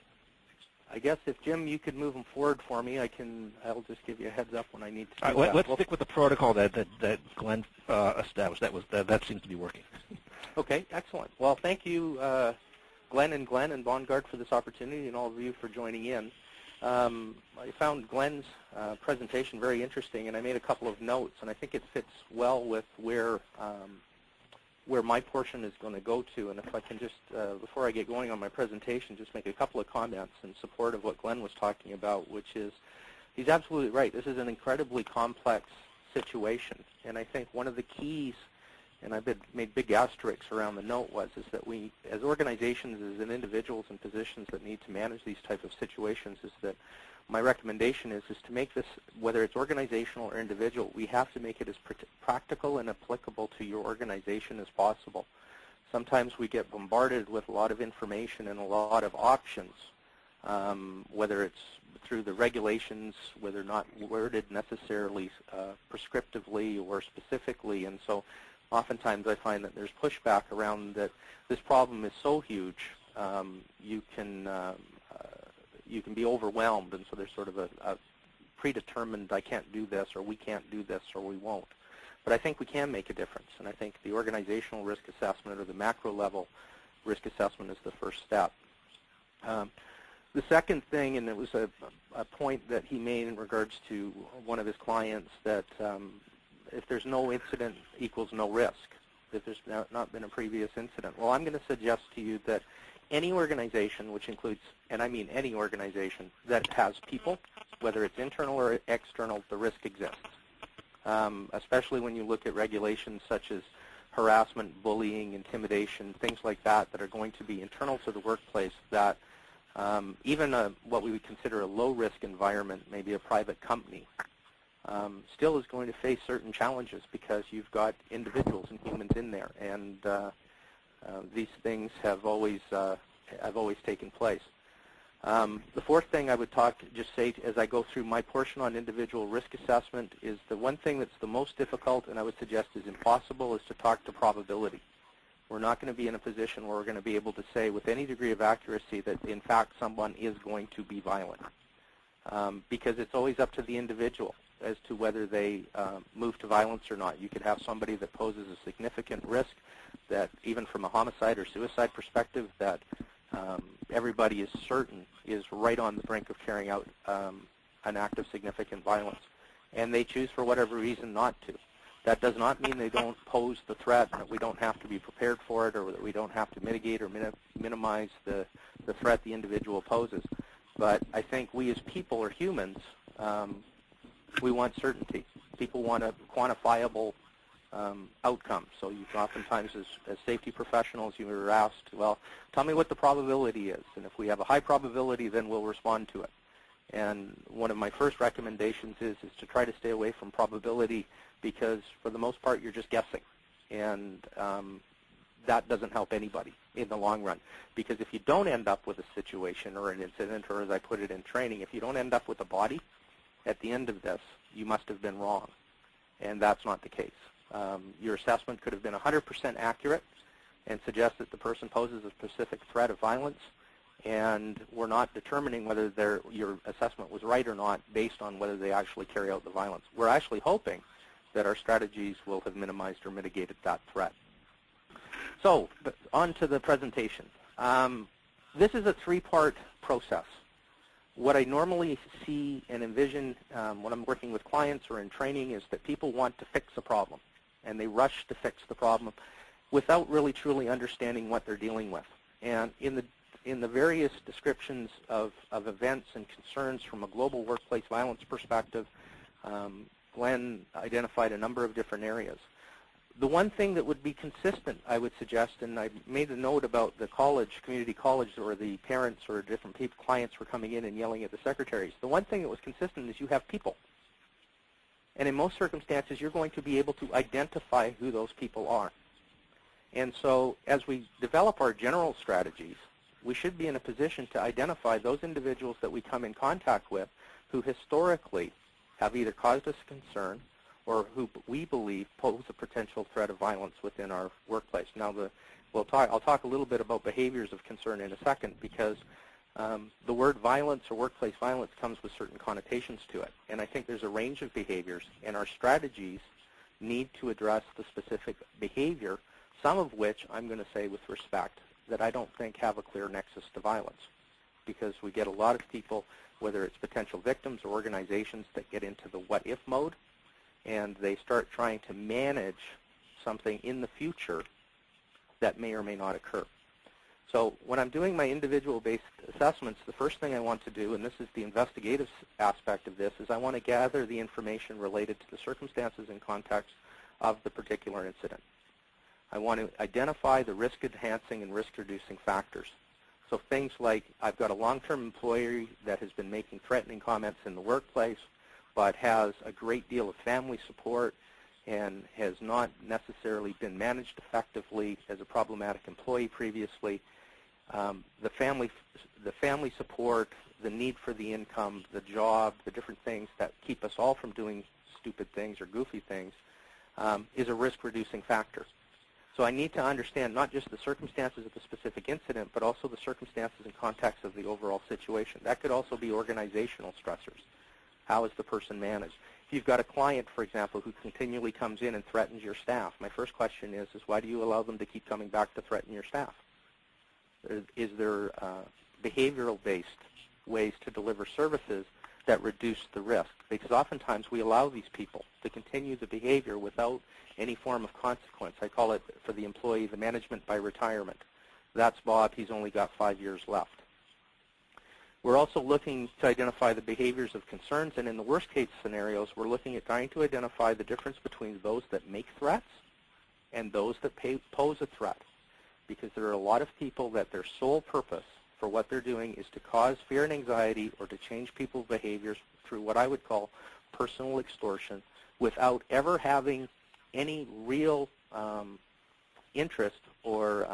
I guess if, Jim, you could move them forward for me, I'll just give you a heads up when I need to do All right, that. Let's stick with the protocol that Glenn established. That seems to be working. Okay, excellent. Well, thank you, Glenn and Bongard, for this opportunity, and all of you for joining in. I found Glenn's presentation very interesting, and I made a couple of notes, and I think it fits well with where my portion is going to go to. And if I can just, before I get going on my presentation, just make a couple of comments in support of what Glenn was talking about, which is, he's absolutely right. This is an incredibly complex situation, and I think one of the keys, and I've made big asterisks around the note, is that we, as organizations, as individuals in positions that need to manage these type of situations, is that my recommendation is to make this, whether it's organizational or individual, we have to make it as practical and applicable to your organization as possible. Sometimes we get bombarded with a lot of information and a lot of options, whether it's through the regulations, whether not worded necessarily prescriptively or specifically, and so oftentimes I find that there's pushback around that this problem is so huge, you can be overwhelmed, and so there's sort of a predetermined, I can't do this, or we can't do this, or we won't. But I think we can make a difference, and I think the organizational risk assessment or the macro level risk assessment is the first step. The second thing, and it was a point that he made in regards to one of his clients, that if there's no incident equals no risk, if there's not been a previous incident. Well, I'm going to suggest to you that any organization, which includes, and I mean any organization, that has people, whether it's internal or external, the risk exists. Especially when you look at regulations such as harassment, bullying, intimidation, things like that that are going to be internal to the workplace, that even what we would consider a low-risk environment, maybe a private company, still is going to face certain challenges because you've got individuals and humans in there, and these things have always taken place. The fourth thing I would just say as I go through my portion on individual risk assessment is the one thing that's the most difficult, and I would suggest is impossible, is to talk to probability. We're not going to be in a position where we're going to be able to say with any degree of accuracy that in fact someone is going to be violent, because it's always up to the individual as to whether they move to violence or not. You could have somebody that poses a significant risk, that even from a homicide or suicide perspective, that everybody is certain is right on the brink of carrying out an act of significant violence, and they choose for whatever reason not to. That does not mean they don't pose the threat, and that we don't have to be prepared for it, or that we don't have to mitigate or minimize the threat the individual poses. But I think we as people or humans, we want certainty. People want a quantifiable outcome. So you oftentimes, as safety professionals, you are asked, well, tell me what the probability is. And if we have a high probability, then we'll respond to it. And one of my first recommendations is to try to stay away from probability, because for the most part, you're just guessing. And that doesn't help anybody in the long run. Because if you don't end up with a situation or an incident, or as I put it in training, if you don't end up with a body at the end of this, you must have been wrong. And that's not the case. Your assessment could have been 100% accurate and suggest that the person poses a specific threat of violence, and we're not determining whether your assessment was right or not based on whether they actually carry out the violence. We're actually hoping that our strategies will have minimized or mitigated that threat. So, on to the presentation. This is a three-part process. What I normally see and envision when I'm working with clients or in training is that people want to fix a problem. and they rush to fix the problem without really truly understanding what they're dealing with. And in the various descriptions of events and concerns from a global workplace violence perspective, Glenn identified a number of different areas. The one thing that would be consistent, I would suggest, and I made a note about the college, community college, or the parents or different people, clients were coming in and yelling at the secretaries. The one thing that was consistent is you have people. And in most circumstances, you're going to be able to identify who those people are. And so as we develop our general strategies, we should be in a position to identify those individuals that we come in contact with who historically have either caused us concern or who we believe pose a potential threat of violence within our workplace. Now, I'll talk a little bit about behaviors of concern in a second, because the word violence or workplace violence comes with certain connotations to it. And I think there's a range of behaviors, and our strategies need to address the specific behavior, some of which I'm going to say with respect that I don't think have a clear nexus to violence, because we get a lot of people, whether it's potential victims or organizations, that get into the what-if mode, and they start trying to manage something in the future that may or may not occur. So when I'm doing my individual-based assessments, the first thing I want to do, and this is the investigative aspect of this, is I want to gather the information related to the circumstances and context of the particular incident. I want to identify the risk-enhancing and risk-reducing factors. So things like, I've got a long-term employee that has been making threatening comments in the workplace, but has a great deal of family support and has not necessarily been managed effectively as a problematic employee previously. The family support, the need for the income, the job, the different things that keep us all from doing stupid things or goofy things is a risk-reducing factor. So I need to understand not just the circumstances of the specific incident, but also the circumstances and context of the overall situation. That could also be organizational stressors. How is the person managed? If you've got a client, for example, who continually comes in and threatens your staff, my first question is why do you allow them to keep coming back to threaten your staff? Is there behavioral-based ways to deliver services that reduce the risk? Because oftentimes we allow these people to continue the behavior without any form of consequence. I call it, for the employee, the management by retirement. That's Bob. He's only got 5 years left. We're also looking to identify the behaviors of concerns, and in the worst case scenarios, we're looking at trying to identify the difference between those that make threats and those that pose a threat. Because there are a lot of people that their sole purpose for what they're doing is to cause fear and anxiety or to change people's behaviors through what I would call personal extortion without ever having any real interest or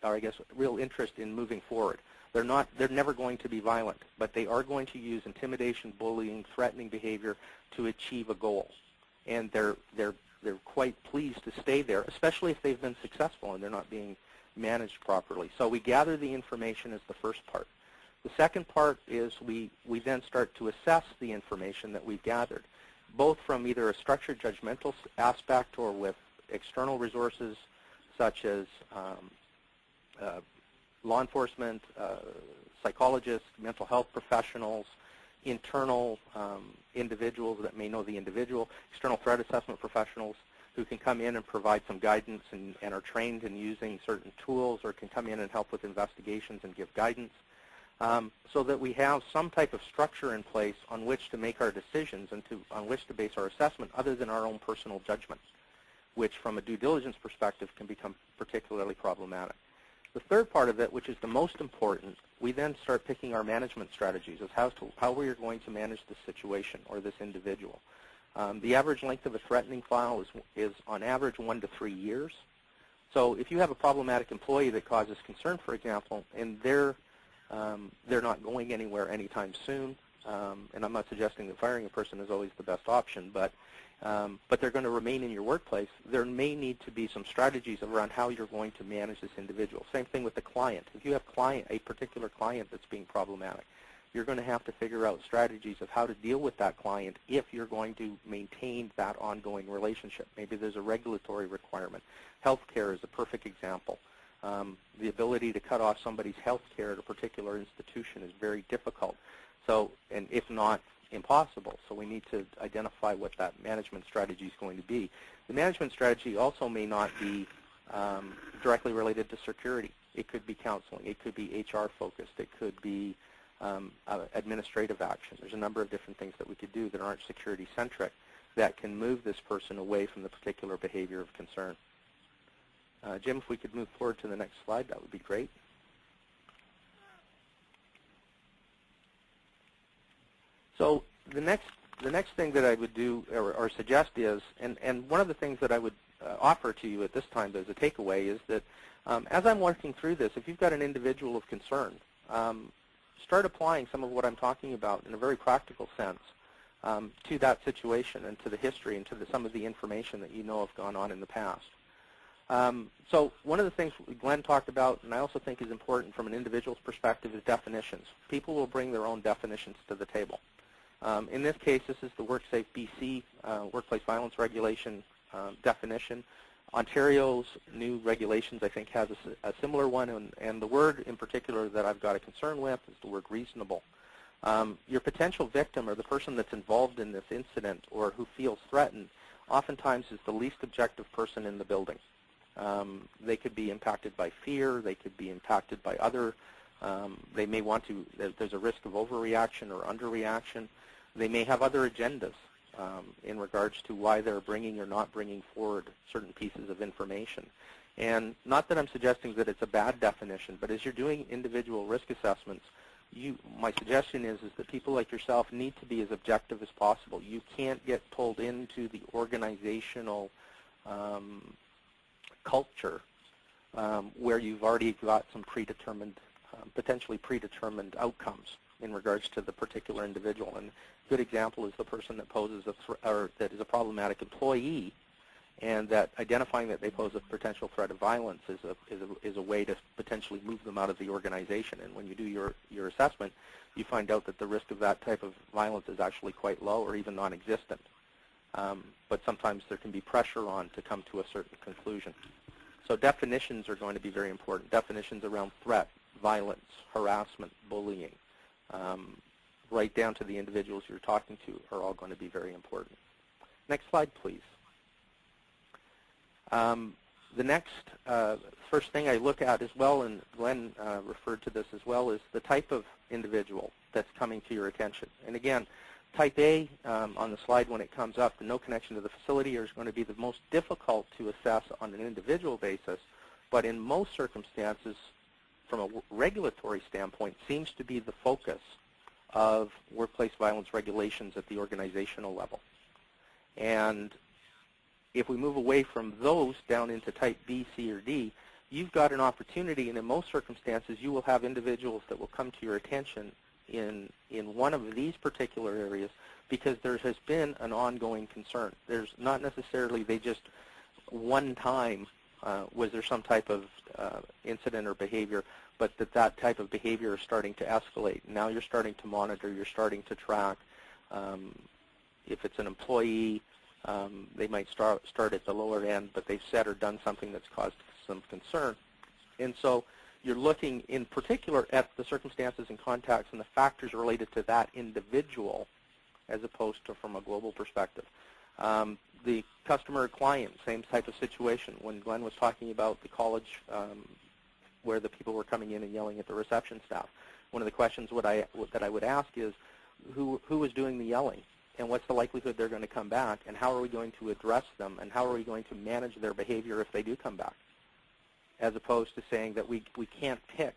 I guess real interest in moving forward. They're never going to be violent, but they are going to use intimidation, bullying, threatening behavior to achieve a goal. And they're quite pleased to stay there, especially if they've been successful and they're not being managed properly. So we gather the information as the first part. The second part is we then start to assess the information that we've gathered, both from either a structured judgmental aspect or with external resources such as law enforcement, psychologists, mental health professionals, internal individuals that may know the individual, external threat assessment professionals who can come in and provide some guidance and are trained in using certain tools, or can come in and help with investigations and give guidance, so that we have some type of structure in place on which to make our decisions and on which to base our assessment other than our own personal judgment, which from a due diligence perspective can become particularly problematic. The third part of it, which is the most important, we then start picking our management strategies as how we are going to manage this situation or this individual. The average length of a threatening file is on average 1 to 3 years. So if you have a problematic employee that causes concern, for example, and they're not going anywhere anytime soon, and I'm not suggesting that firing a person is always the best option, but they're going to remain in your workplace, there may need to be some strategies around how you're going to manage this individual. Same thing with the client. If you have a particular client that's being problematic, you're going to have to figure out strategies of how to deal with that client if you're going to maintain that ongoing relationship. Maybe there's a regulatory requirement. Healthcare is a perfect example. The ability to cut off somebody's health care at a particular institution is very difficult. So, and if not impossible. So we need to identify what that management strategy is going to be. The management strategy also may not be directly related to security. It could be counseling. It could be HR focused. It could be administrative action. There's a number of different things that we could do that aren't security centric that can move this person away from the particular behavior of concern. Jim, if we could move forward to the next slide, that would be great. So the next thing that I would do or suggest is, and one of the things that I would offer to you at this time as a takeaway is that as I'm working through this, if you've got an individual of concern, start applying some of what I'm talking about in a very practical sense to that situation and to the history and to some of the information that you know have gone on in the past. So one of the things Glenn talked about, and I also think is important from an individual's perspective, is definitions. People will bring their own definitions to the table. In this case, this is the WorkSafe BC Workplace Violence Regulation definition. Ontario's new regulations, I think, has a similar one, and the word in particular that I've got a concern with is the word reasonable. Your potential victim or the person that's involved in this incident or who feels threatened oftentimes is the least objective person in the building. They could be impacted by fear. They could be impacted by other, they may want to, there's a risk of overreaction or underreaction. They may have other agendas in regards to why they're bringing or not bringing forward certain pieces of information. And not that I'm suggesting that it's a bad definition, but as you're doing individual risk assessments, my suggestion is that people like yourself need to be as objective as possible. You can't get pulled into the organizational culture where you've already got some predetermined, potentially predetermined outcomes in regards to the particular individual. And a good example is the person that poses or that is a problematic employee, and that identifying that they pose a potential threat of violence is a way to potentially move them out of the organization. And when you do your assessment, you find out that the risk of that type of violence is actually quite low or even non-existent. But sometimes there can be pressure on to come to a certain conclusion. So definitions are going to be very important. Definitions around threat, violence, harassment, bullying, right down to the individuals you're talking to are all going to be very important. Next slide, please. The next first thing I look at as well, and Glenn referred to this as well, is the type of individual that's coming to your attention. And again, type A on the slide when it comes up, the no connection to the facility is going to be the most difficult to assess on an individual basis, but in most circumstances, from a regulatory standpoint, seems to be the focus of workplace violence regulations at the organizational level. And if we move away from those down into type B, C, or D, you've got an opportunity, and in most circumstances, you will have individuals that will come to your attention in one of these particular areas because there has been an ongoing concern. There's not necessarily they just one time was there some type of incident or behavior, but that type of behavior is starting to escalate. Now you're starting to monitor, you're starting to track. If it's an employee, they might start at the lower end, but they've said or done something that's caused some concern. And so you're looking in particular at the circumstances and contacts and the factors related to that individual as opposed to from a global perspective. The customer or client, same type of situation. When Glenn was talking about the college where the people were coming in and yelling at the reception staff, one of the questions that I would ask is who is doing the yelling? And what's the likelihood they're going to come back, and how are we going to address them, and how are we going to manage their behavior if they do come back, as opposed to saying that we can't pick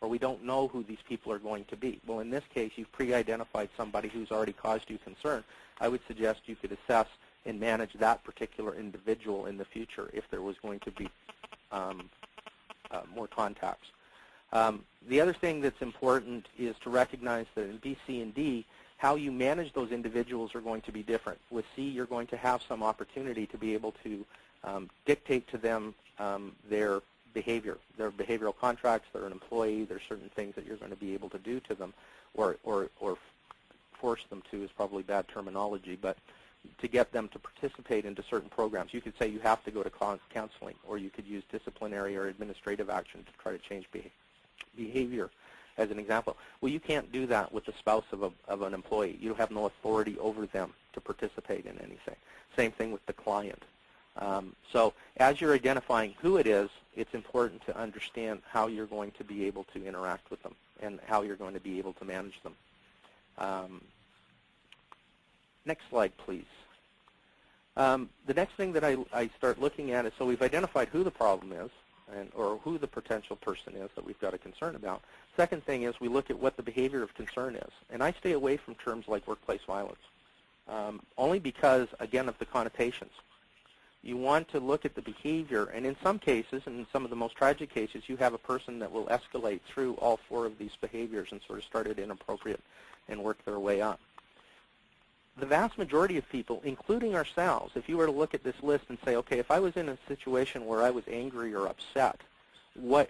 or we don't know who these people are going to be. Well, in this case, you've pre-identified somebody who's already caused you concern. I would suggest you could assess and manage that particular individual in the future if there was going to be more contacts. The other thing that's important is to recognize that in B, C, and D, how you manage those individuals are going to be different. With C, you're going to have some opportunity to be able to dictate to them their behavior, their behavioral contracts. They're an employee. There's certain things that you're going to be able to do to them, or force them to is probably bad terminology, but to get them to participate into certain programs. You could say you have to go to counseling, or you could use disciplinary or administrative action to try to change behavior. as an example. Well, you can't do that with the spouse of an employee. You have no authority over them to participate in anything. Same thing with the client. So as you're identifying who it is, it's important to understand how you're going to be able to interact with them and how you're going to be able to manage them. Next slide, please. The next thing that I start looking at is, so we've identified who the problem is, or who the potential person is that we've got a concern about. Second thing is we look at what the behavior of concern is. And I stay away from terms like workplace violence, only because, again, of the connotations. You want to look at the behavior, and in some cases, and in some of the most tragic cases, you have a person that will escalate through all four of these behaviors and sort of start at inappropriate and work their way up. The vast majority of people, including ourselves, if you were to look at this list and say, okay, if I was in a situation where I was angry or upset,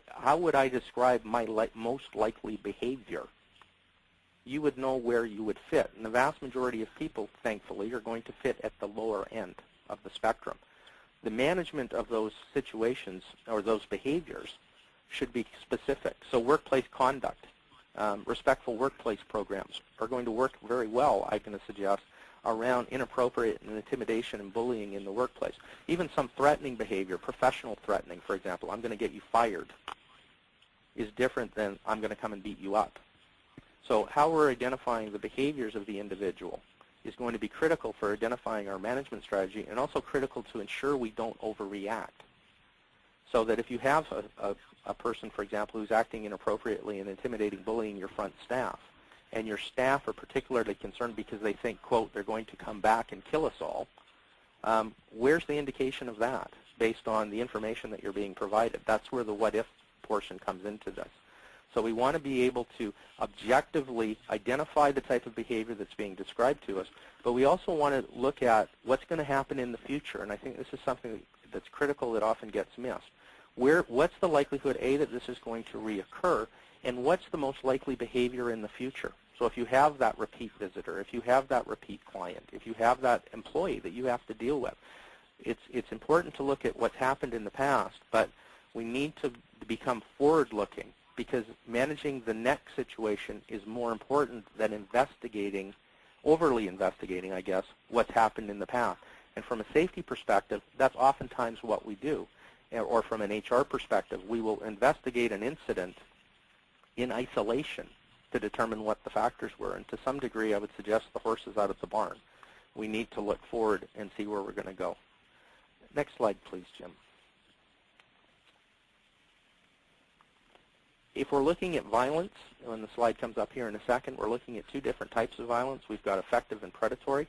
how would I describe my most likely behavior? You would know where you would fit. And the vast majority of people, thankfully, are going to fit at the lower end of the spectrum. The management of those situations or those behaviors should be specific. So workplace conduct, respectful workplace programs are going to work very well, I'm going to suggest, around inappropriate and intimidation and bullying in the workplace. Even some threatening behavior, professional threatening, for example, I'm going to get you fired, is different than I'm going to come and beat you up. So how we're identifying the behaviors of the individual is going to be critical for identifying our management strategy, and also critical to ensure we don't overreact. So that if you have a person, for example, who's acting inappropriately and intimidating, bullying your front staff, and your staff are particularly concerned because they think, quote, they're going to come back and kill us all, where's the indication of that based on the information that you're being provided? That's where the what-if portion comes into this. So we want to be able to objectively identify the type of behavior that's being described to us, but we also want to look at what's going to happen in the future, and I think this is something that's critical that often gets missed. What's the likelihood, A, that this is going to reoccur, and what's the most likely behavior in the future? So if you have that repeat visitor, if you have that repeat client, if you have that employee that you have to deal with, it's important to look at what's happened in the past, but we need to become forward-looking, because managing the next situation is more important than investigating, overly investigating, I guess, what's happened in the past. And from a safety perspective, that's oftentimes what we do. Or from an HR perspective, we will investigate an incident in isolation to determine what the factors were. And to some degree, I would suggest the horse is out of the barn. We need to look forward and see where we're going to go. Next slide, please, Jim. If we're looking at violence, when the slide comes up here in a second, we're looking at two different types of violence. We've got effective and predatory.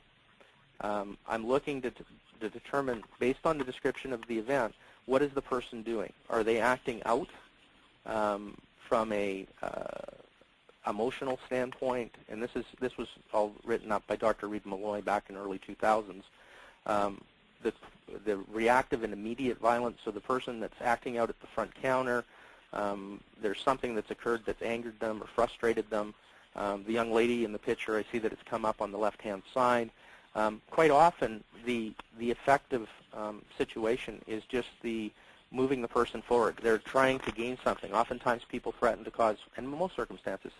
I'm looking to determine, based on the description of the event, what is the person doing? Are they acting out from a emotional standpoint? And this was all written up by Dr. Reed Malloy back in early 2000s. The reactive and immediate violence, so the person that's acting out at the front counter, there's something that's occurred that's angered them or frustrated them. The young lady in the picture, I see that it's come up on the left-hand side. Quite often, the effective situation is just the moving the person forward. They're trying to gain something. Oftentimes, people threaten to cause, and in most circumstances,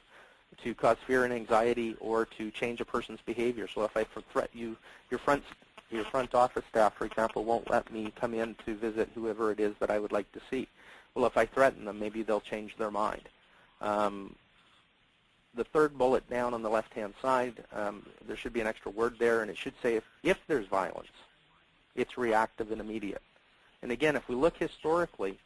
to cause fear and anxiety or to change a person's behavior. So if I threat you, your front office staff, for example, won't let me come in to visit whoever it is that I would like to see. Well, if I threaten them, maybe they'll change their mind. The third bullet down on the left-hand side, there should be an extra word there, and it should say if there's violence, it's reactive and immediate. And again, if we look historically,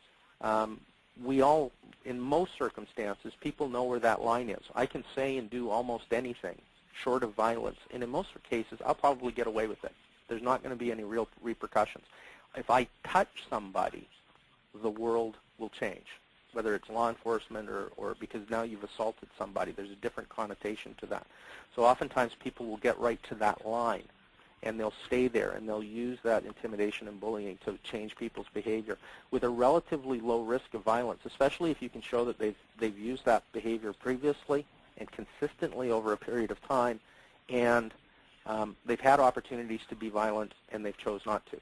we all, in most circumstances, people know where that line is. I can say and do almost anything short of violence, and in most cases, I'll probably get away with it. There's not going to be any real repercussions. If I touch somebody, the world will change, whether it's law enforcement or because now you've assaulted somebody. There's a different connotation to that. So oftentimes people will get right to that line, and they'll stay there, and they'll use that intimidation and bullying to change people's behavior with a relatively low risk of violence, especially if you can show that they've used that behavior previously and consistently over a period of time, and they've had opportunities to be violent, and they've chose not to.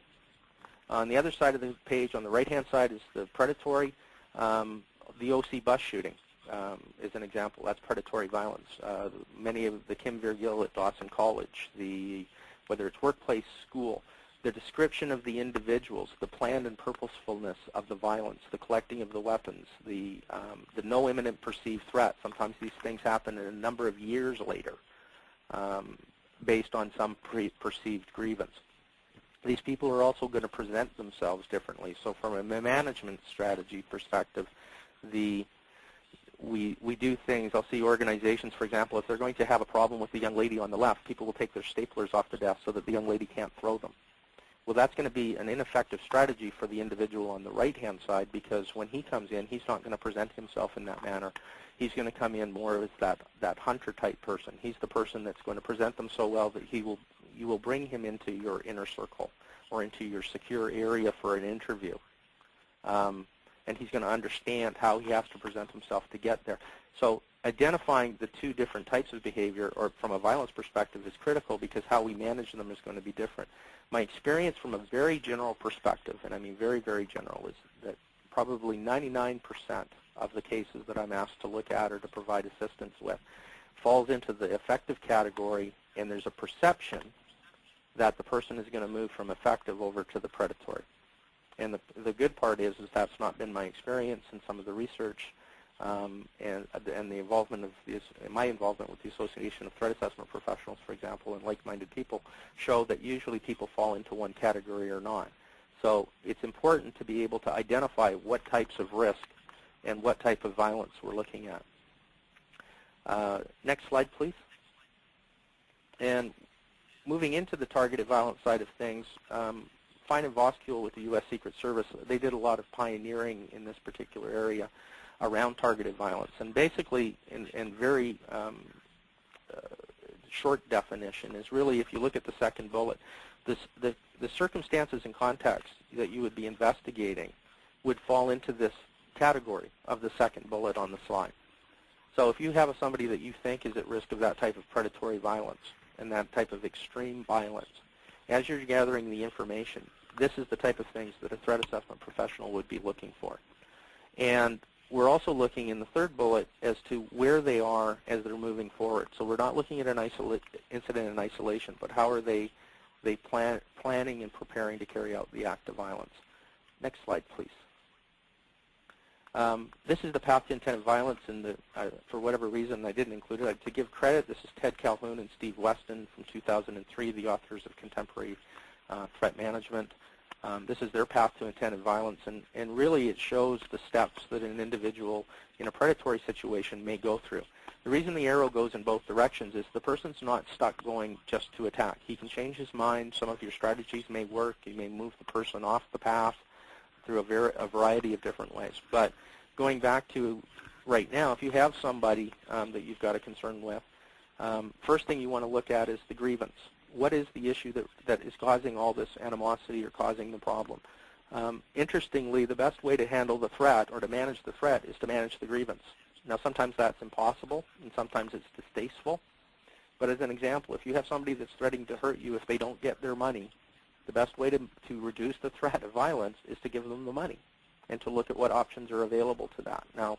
On the other side of the page, on the right-hand side, is the predatory, the OC bus shooting. is an example. That's predatory violence. Many of the Kim Virgil at Dawson College, whether it's workplace, school, the description of the individuals, the planned and purposefulness of the violence, the collecting of the weapons, the no imminent perceived threat. Sometimes these things happen a number of years later based on some perceived grievance. These people are also going to present themselves differently. So from a management strategy perspective, we do things. I'll see organizations, for example, if they're going to have a problem with the young lady on the left, people will take their staplers off the desk so that the young lady can't throw them. Well, that's going to be an ineffective strategy for the individual on the right-hand side, because when he comes in, he's not going to present himself in that manner. He's going to come in more as that hunter-type person. He's the person that's going to present them so well that you will bring him into your inner circle or into your secure area for an interview. And he's going to understand how he has to present himself to get there. So identifying the two different types of behavior, or from a violence perspective, is critical, because how we manage them is going to be different. My experience from a very general perspective, and I mean very, very general, is that probably 99% of the cases that I'm asked to look at or to provide assistance with falls into the effective category, and there's a perception that the person is going to move from effective over to the predatory. And the good part is that's not been my experience in some of the research and the involvement of my involvement with the Association of Threat Assessment Professionals, for example, and like-minded people, show that usually people fall into one category or not. So it's important to be able to identify what types of risk and what type of violence we're looking at. Next slide, please. And moving into the targeted violence side of things, Fine and Voskuil with the U.S. Secret Service, they did a lot of pioneering in this particular area around targeted violence. And basically, in very short definition, is really, if you look at the second bullet, the circumstances and context that you would be investigating would fall into this category of the second bullet on the slide. So if you have somebody that you think is at risk of that type of predatory violence and that type of extreme violence, as you're gathering the information, this is the type of things that a threat assessment professional would be looking for. And we're also looking in the third bullet as to where they are as they're moving forward. So we're not looking at an incident in isolation, but how are they planning and preparing to carry out the act of violence. Next slide, please. This is the path to intent of violence, and for whatever reason I didn't include it. To give credit, this is Ted Calhoun and Steve Weston from 2003, the authors of Contemporary Threat Management. This is their path to intent of violence, and really it shows the steps that an individual in a predatory situation may go through. The reason the arrow goes in both directions is the person's not stuck going just to attack. He can change his mind. Some of your strategies may work. You may move the person off the path through a variety of different ways. But going back to right now, if you have somebody that you've got a concern with, first thing you want to look at is the grievance. What is the issue that is causing all this animosity or causing the problem? Interestingly, the best way to handle the threat or to manage the threat is to manage the grievance. Now, sometimes that's impossible, and sometimes it's distasteful. But as an example, if you have somebody that's threatening to hurt you if they don't get their money, the best way to reduce the threat of violence is to give them the money and to look at what options are available to that. Now,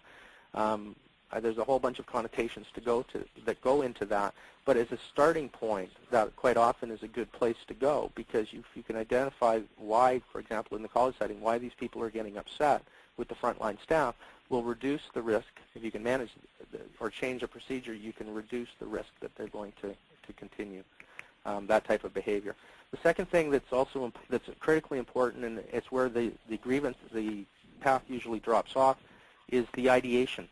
there's a whole bunch of connotations that go into that, but as a starting point, that quite often is a good place to go, because if you can identify why, for example, in the college setting, why these people are getting upset with the frontline staff, will reduce the risk. If you can manage or change a procedure, you can reduce the risk that they're going to continue that type of behavior. The second thing that's critically important, and it's where the path usually drops off, is the ideation.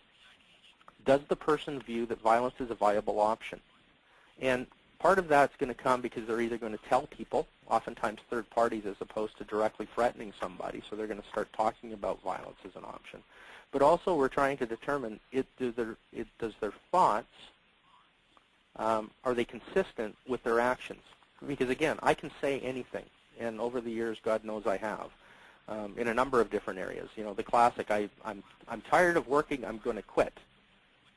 Does the person view that violence is a viable option? And part of that's going to come because they're either going to tell people, oftentimes third parties, as opposed to directly threatening somebody, so they're going to start talking about violence as an option. But also we're trying to determine, does their thoughts, are they consistent with their actions? Because again, I can say anything, and over the years, God knows I have, in a number of different areas. You know, the classic, I'm tired of working, I'm going to quit.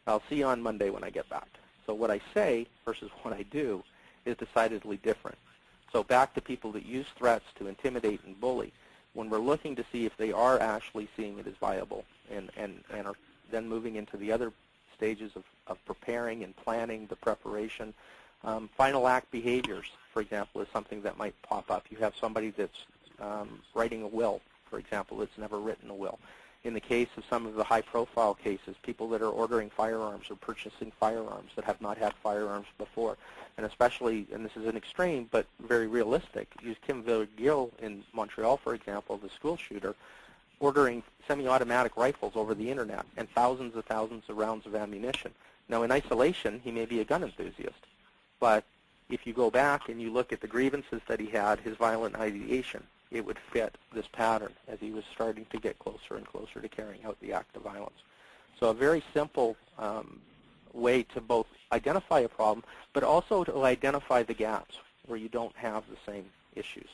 I'll see you on Monday when I get back. So what I say versus what I do is decidedly different. So back to people that use threats to intimidate and bully, when we're looking to see if they are actually seeing it as viable and are then moving into the other stages of preparing and planning, the preparation. Final act behaviors, for example, is something that might pop up. You have somebody that's writing a will, for example, that's never written a will. In the case of some of the high-profile cases, people that are ordering firearms or purchasing firearms that have not had firearms before, and especially, and this is an extreme but very realistic, use Kim Vergil in Montreal, for example, the school shooter, ordering semi-automatic rifles over the internet and thousands of rounds of ammunition. Now, in isolation, he may be a gun enthusiast, but if you go back and you look at the grievances that he had, his violent ideation, it would fit this pattern as he was starting to get closer and closer to carrying out the act of violence. So a very simple way to both identify a problem, but also to identify the gaps where you don't have the same issues.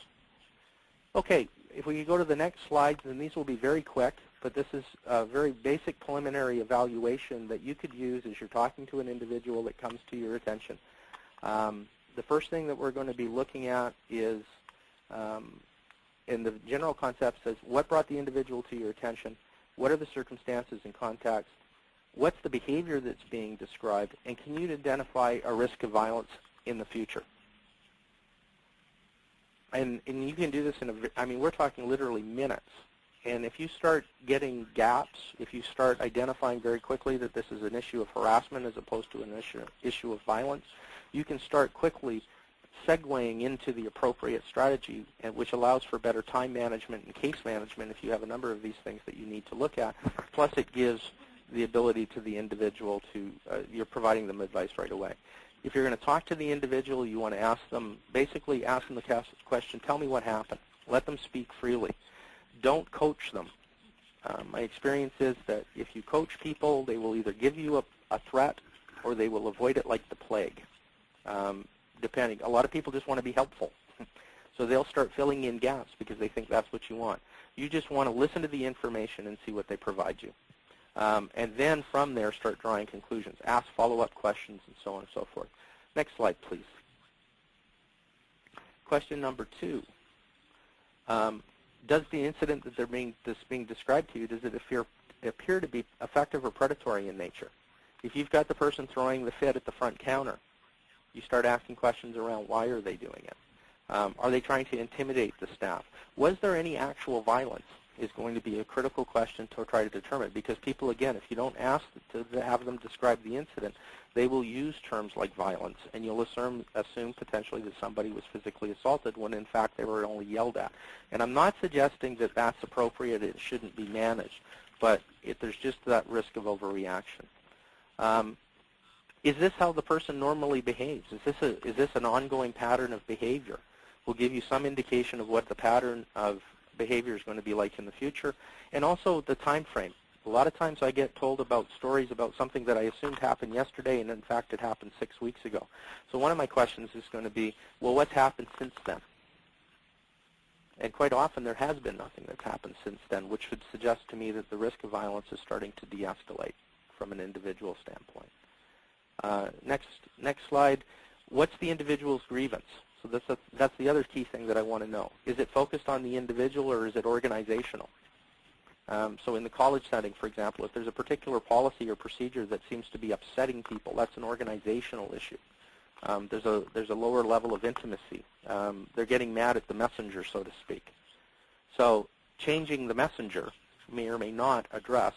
Okay, if we could go to the next slide, and these will be very quick, but this is a very basic preliminary evaluation that you could use as you're talking to an individual that comes to your attention. The first thing that we're going to be looking at is, in the general concept, says what brought the individual to your attention, what are the circumstances and context, what's the behavior that's being described, and can you identify a risk of violence in the future? And you can do this in I mean, we're talking literally minutes. And if you start getting gaps, if you start identifying very quickly that this is an issue of harassment as opposed to an issue of violence, you can start quickly segueing into the appropriate strategy, which allows for better time management and case management if you have a number of these things that you need to look at. Plus, it gives the ability to the individual to, you're providing them advice right away. If you're going to talk to the individual, you want to ask them, basically ask them the question, tell me what happened. Let them speak freely. Don't coach them. My experience is that if you coach people, they will either give you a threat or they will avoid it like the plague. Depending, a lot of people just want to be helpful. So they'll start filling in gaps because they think that's what you want. You just want to listen to the information and see what they provide you. And then from there, start drawing conclusions. Ask follow-up questions and so on and so forth. Next slide, please. Question number 2. Does the incident that's being described to you, does it appear to be effective or predatory in nature? If you've got the person throwing the fit at the front counter, you start asking questions around why are they doing it? Are they trying to intimidate the staff? Was there any actual violence is going to be a critical question to try to determine, because people, again, if you don't ask to have them describe the incident, they will use terms like violence, and you'll assume potentially that somebody was physically assaulted when in fact they were only yelled at. And I'm not suggesting that that's appropriate, it shouldn't be managed, but there's just that risk of overreaction. Is this how the person normally behaves? Is this an ongoing pattern of behavior? We'll give you some indication of what the pattern of behavior is going to be like in the future, and also the time frame. A lot of times I get told about stories about something that I assumed happened yesterday, and in fact it happened 6 weeks ago. So one of my questions is going to be, well, what's happened since then? And quite often there has been nothing that's happened since then, which would suggest to me that the risk of violence is starting to de-escalate from an individual standpoint. Next slide. What's the individual's grievance? So that's the other key thing that I want to know. Is it focused on the individual or is it organizational? So in the college setting, for example, if there's a particular policy or procedure that seems to be upsetting people, that's an organizational issue. There's a lower level of intimacy. They're getting mad at the messenger, so to speak. So changing the messenger may or may not address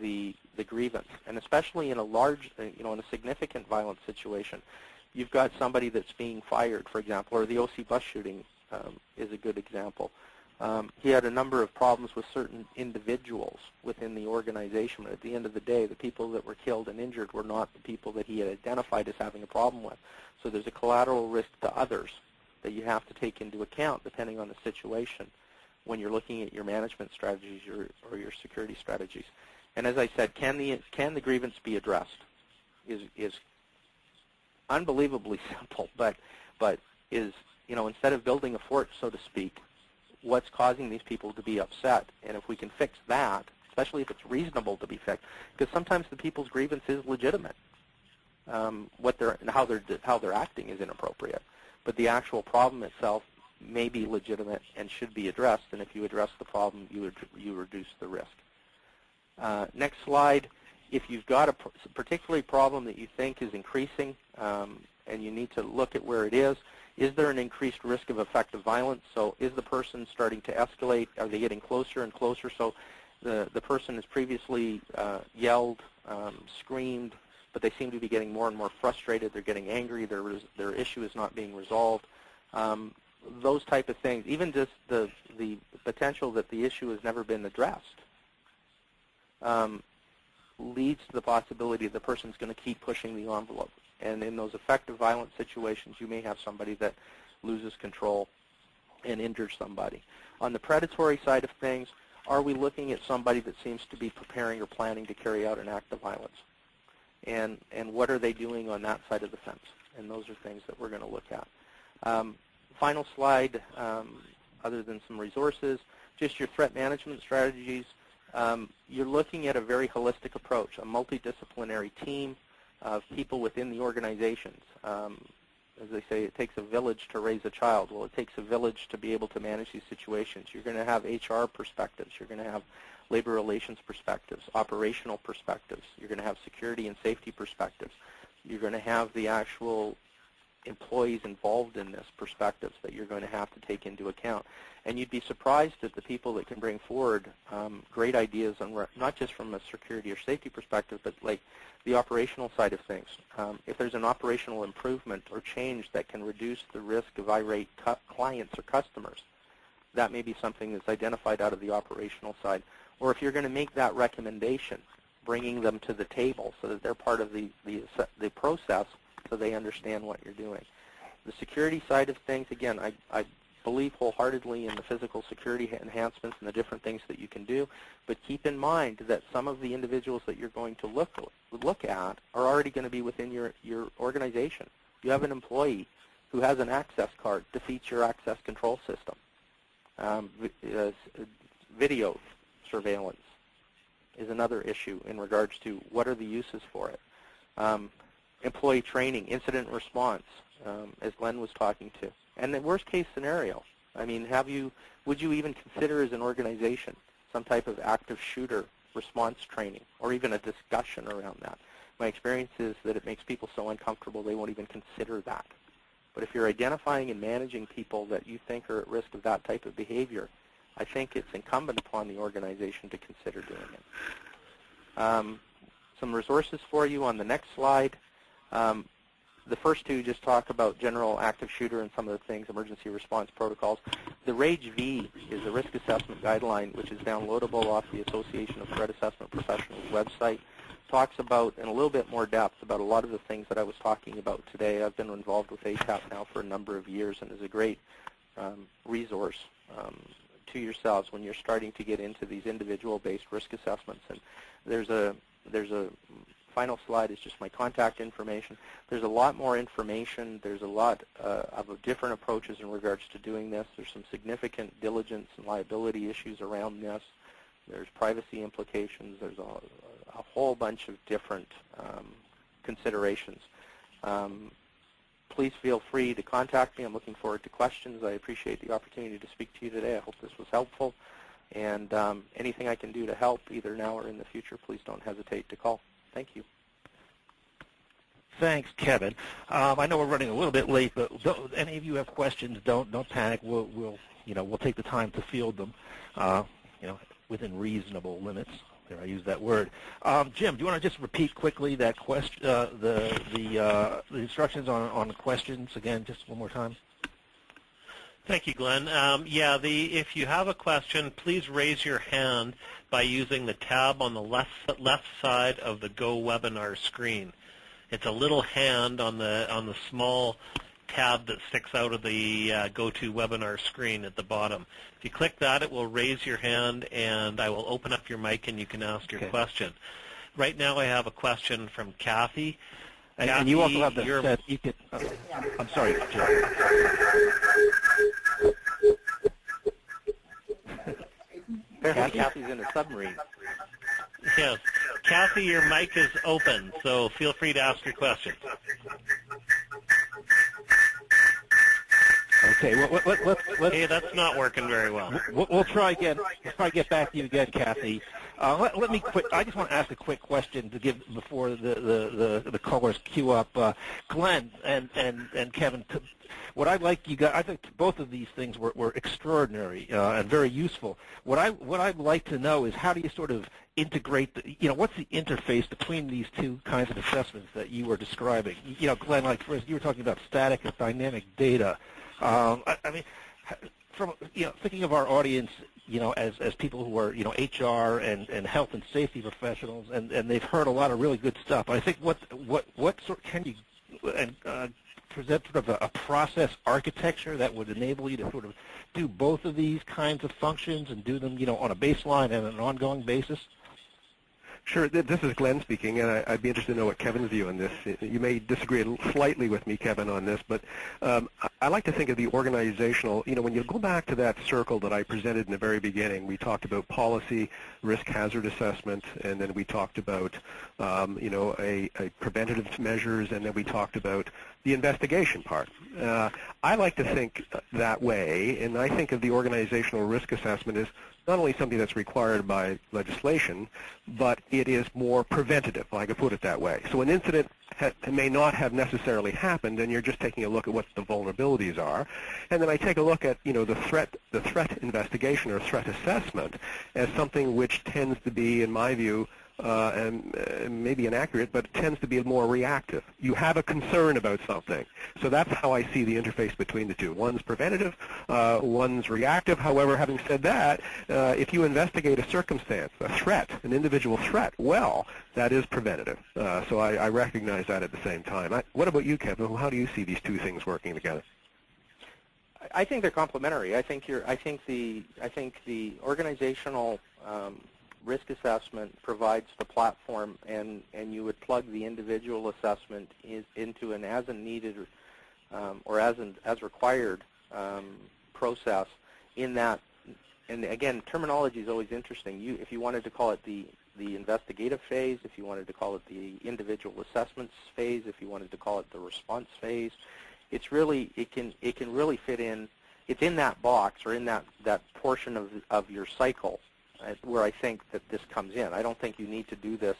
the grievance, and especially in a large, in a significant violent situation. You've got somebody that's being fired, for example, or the OC bus shooting is a good example. He had a number of problems with certain individuals within the organization, but at the end of the day, the people that were killed and injured were not the people that he had identified as having a problem with. So there's a collateral risk to others that you have to take into account depending on the situation when you're looking at your management strategies or your security strategies. And as I said, can the grievance be addressed? Is unbelievably simple, but is, instead of building a fort, so to speak, what's causing these people to be upset? And if we can fix that, especially if it's reasonable to be fixed, because sometimes the people's grievance is legitimate. How they're acting is inappropriate, but the actual problem itself may be legitimate and should be addressed. And if you address the problem, you reduce the risk. Next slide. If you've got a particular problem that you think is increasing and you need to look at where it is there an increased risk of effective violence? So is the person starting to escalate? Are they getting closer and closer? So the person has previously yelled, screamed, but they seem to be getting more and more frustrated. They're getting angry. Their issue is not being resolved. Those type of things, even just the potential that the issue has never been addressed, leads to the possibility the person's going to keep pushing the envelope. And in those effective violence situations, you may have somebody that loses control and injures somebody. On the predatory side of things, are we looking at somebody that seems to be preparing or planning to carry out an act of violence? And what are they doing on that side of the fence? And those are things that we're going to look at. Final slide, other than some resources, just your threat management strategies. You're looking at a very holistic approach, a multidisciplinary team of people within the organizations. As they say, it takes a village to raise a child. Well, it takes a village to be able to manage these situations. You're going to have HR perspectives. You're going to have labor relations perspectives, operational perspectives. You're going to have security and safety perspectives. You're going to have the actual employees involved in this perspectives that you're going to have to take into account. And you'd be surprised at the people that can bring forward great ideas, on not just from a security or safety perspective, but like the operational side of things. If there's an operational improvement or change that can reduce the risk of irate clients or customers, that may be something that's identified out of the operational side. Or if you're going to make that recommendation, bringing them to the table so that they're part of the process so they understand what you're doing. The security side of things, again, I believe wholeheartedly in the physical security enhancements and the different things that you can do, but keep in mind that some of the individuals that you're going to look at are already going to be within your organization. You have an employee who has an access card, defeats your access control system. Video surveillance is another issue in regards to what are the uses for it. Employee training, incident response, as Glenn was talking to. And the worst case scenario, I mean, would you even consider as an organization some type of active shooter response training or even a discussion around that? My experience is that it makes people so uncomfortable they won't even consider that. But if you're identifying and managing people that you think are at risk of that type of behavior, I think it's incumbent upon the organization to consider doing it. Some resources for you on the next slide. The first two just talk about general active shooter and some of the things, emergency response protocols. The RAGE-V is a risk assessment guideline, which is downloadable off the Association of Threat Assessment Professionals website. Talks about, in a little bit more depth, about a lot of the things that I was talking about today. I've been involved with ATAP now for a number of years and is a great resource to yourselves when you're starting to get into these individual-based risk assessments. And there's a final slide is just my contact information. There's a lot more information. There's a lot of different approaches in regards to doing this. There's some significant diligence and liability issues around this. There's privacy implications. There's a whole bunch of different considerations. Please feel free to contact me. I'm looking forward to questions. I appreciate the opportunity to speak to you today. I hope this was helpful. And anything I can do to help, either now or in the future, please don't hesitate to call. Thank you. Thanks, Kevin. I know we're running a little bit late, but any of you have questions, don't panic. We'll take the time to field them, within reasonable limits. There, I use that word. Jim, do you want to just repeat quickly that question, the instructions on the questions again, just one more time? Thank you, Glenn. If you have a question, please raise your hand by using the tab on the left side of the GoWebinar screen. It's a little hand on the small tab that sticks out of the GoToWebinar screen at the bottom. If you click that, it will raise your hand, and I will open up your mic, and you can ask your question. Right now, I have a question from Kathy. And you also have the you can. I'm sorry, Jim. Kathy's in a submarine. Yes. Kathy, your mic is open, so feel free to ask your question. Okay, let's hey, that's not working very well. We'll try again. Let's try to get back to you again, Kathy. Let me quick. I just want to ask a quick question to give before the callers queue up. Glenn and Kevin, what I'd like you guys, I think both of these things were extraordinary and very useful. What I'd like to know is how do you sort of integrate what's the interface between these two kinds of assessments that you were describing? Glenn, like for instance, you were talking about static and dynamic data. I mean, from thinking of our audience, as people who are HR and health and safety professionals, and they've heard a lot of really good stuff. I think what sort can you present sort of a process architecture that would enable you to sort of do both of these kinds of functions and do them on a baseline and an ongoing basis? Sure. This is Glenn speaking, and I'd be interested to know what Kevin's view on this. You may disagree slightly with me, Kevin, on this, but I like to think of the organizational, when you go back to that circle that I presented in the very beginning, we talked about policy, risk hazard assessment, and then we talked about, a preventative measures, and then we talked about the investigation part. I like to think that way, and I think of the organizational risk assessment as not only something that's required by legislation, but it is more preventative, if I could put it that way. So an incident may not have necessarily happened, and you're just taking a look at what the vulnerabilities are. And then I take a look at, the threat investigation or threat assessment as something which tends to be, in my view, and maybe inaccurate, but it tends to be more reactive. You have a concern about something. So that's how I see the interface between the two. One's preventative, one's reactive. However, having said that, if you investigate a circumstance, a threat, an individual threat, well, that is preventative. So I recognize that at the same time. What about you, Kevin? How do you see these two things working together? I think they're complementary. I think the organizational risk assessment provides the platform, and you would plug the individual assessment into an as needed or as required process. In that, and again, terminology is always interesting. If you wanted to call it the investigative phase, if you wanted to call it the individual assessments phase, if you wanted to call it the response phase, it can really fit in. It's in that box or in that portion of your cycle where I think that this comes in. I don't think you need to do this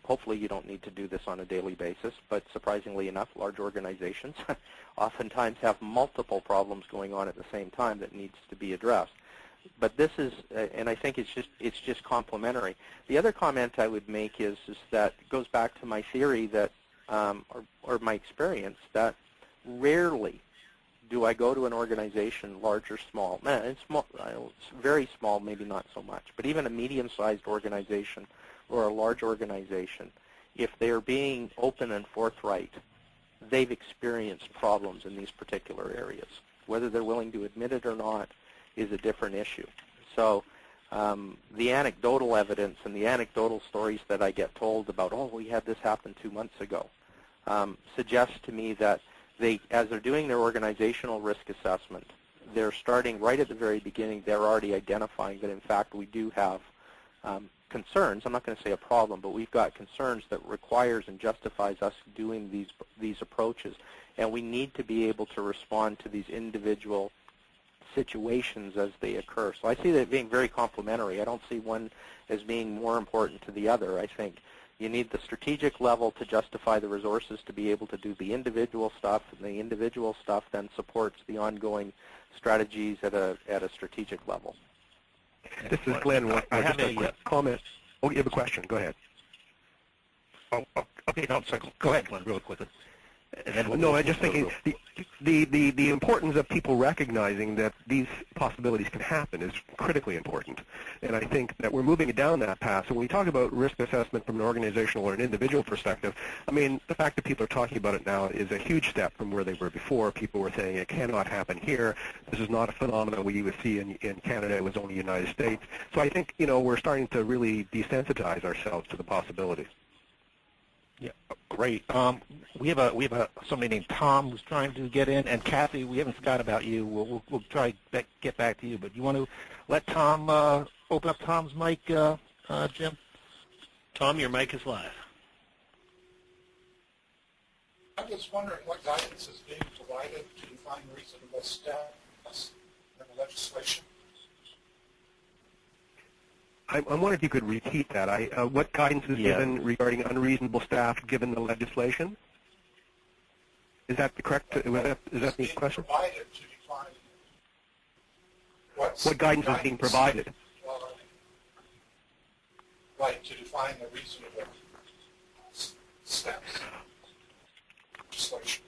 hopefully you don't need to do this on a daily basis, but surprisingly enough, large organizations oftentimes have multiple problems going on at the same time that needs to be addressed. But this is, and I think it's just complementary. The other comment I would make is that it goes back to my theory that, or my experience, that rarely do I go to an organization, large or small? It's very small, maybe not so much, but even a medium-sized organization or a large organization, if they're being open and forthright, they've experienced problems in these particular areas. Whether they're willing to admit it or not is a different issue. So the anecdotal evidence and the anecdotal stories that I get told about, oh, we had this happen 2 months ago, suggests to me that as they're doing their organizational risk assessment, they're starting right at the very beginning. They're already identifying that, in fact, we do have concerns. I'm not going to say a problem, but we've got concerns that requires and justifies us doing these approaches. And we need to be able to respond to these individual situations as they occur. So I see that being very complementary. I don't see one as being more important to the other. I think you need the strategic level to justify the resources to be able to do the individual stuff, and the individual stuff then supports the ongoing strategies at a strategic level. This is Glenn. I have a comment. Oh, you have a question. Go ahead. Oh, okay. No, sorry. Go ahead, Glenn, real quickly. No, I'm just thinking the importance of people recognizing that these possibilities can happen is critically important. And I think that we're moving down that path. So when we talk about risk assessment from an organizational or an individual perspective, I mean, the fact that people are talking about it now is a huge step from where they were before. People were saying it cannot happen here. This is not a phenomenon we would see in Canada. It was only the United States. So I think, we're starting to really desensitize ourselves to the possibilities. Yeah, great. We have somebody named Tom who's trying to get in, and Kathy, we haven't forgot about you. We'll try to get back to you, but you want to let Tom open up Tom's mic, Jim? Tom, your mic is live. I'm just wondering what guidance is being provided to define reasonable steps in the legislation. I'm wondering if you could repeat that. What guidance is given regarding unreasonable staff given the legislation? Is that the correct? Is that the question? Provided to define what guidance is being provided? Right, to define the reasonable steps. Legislation.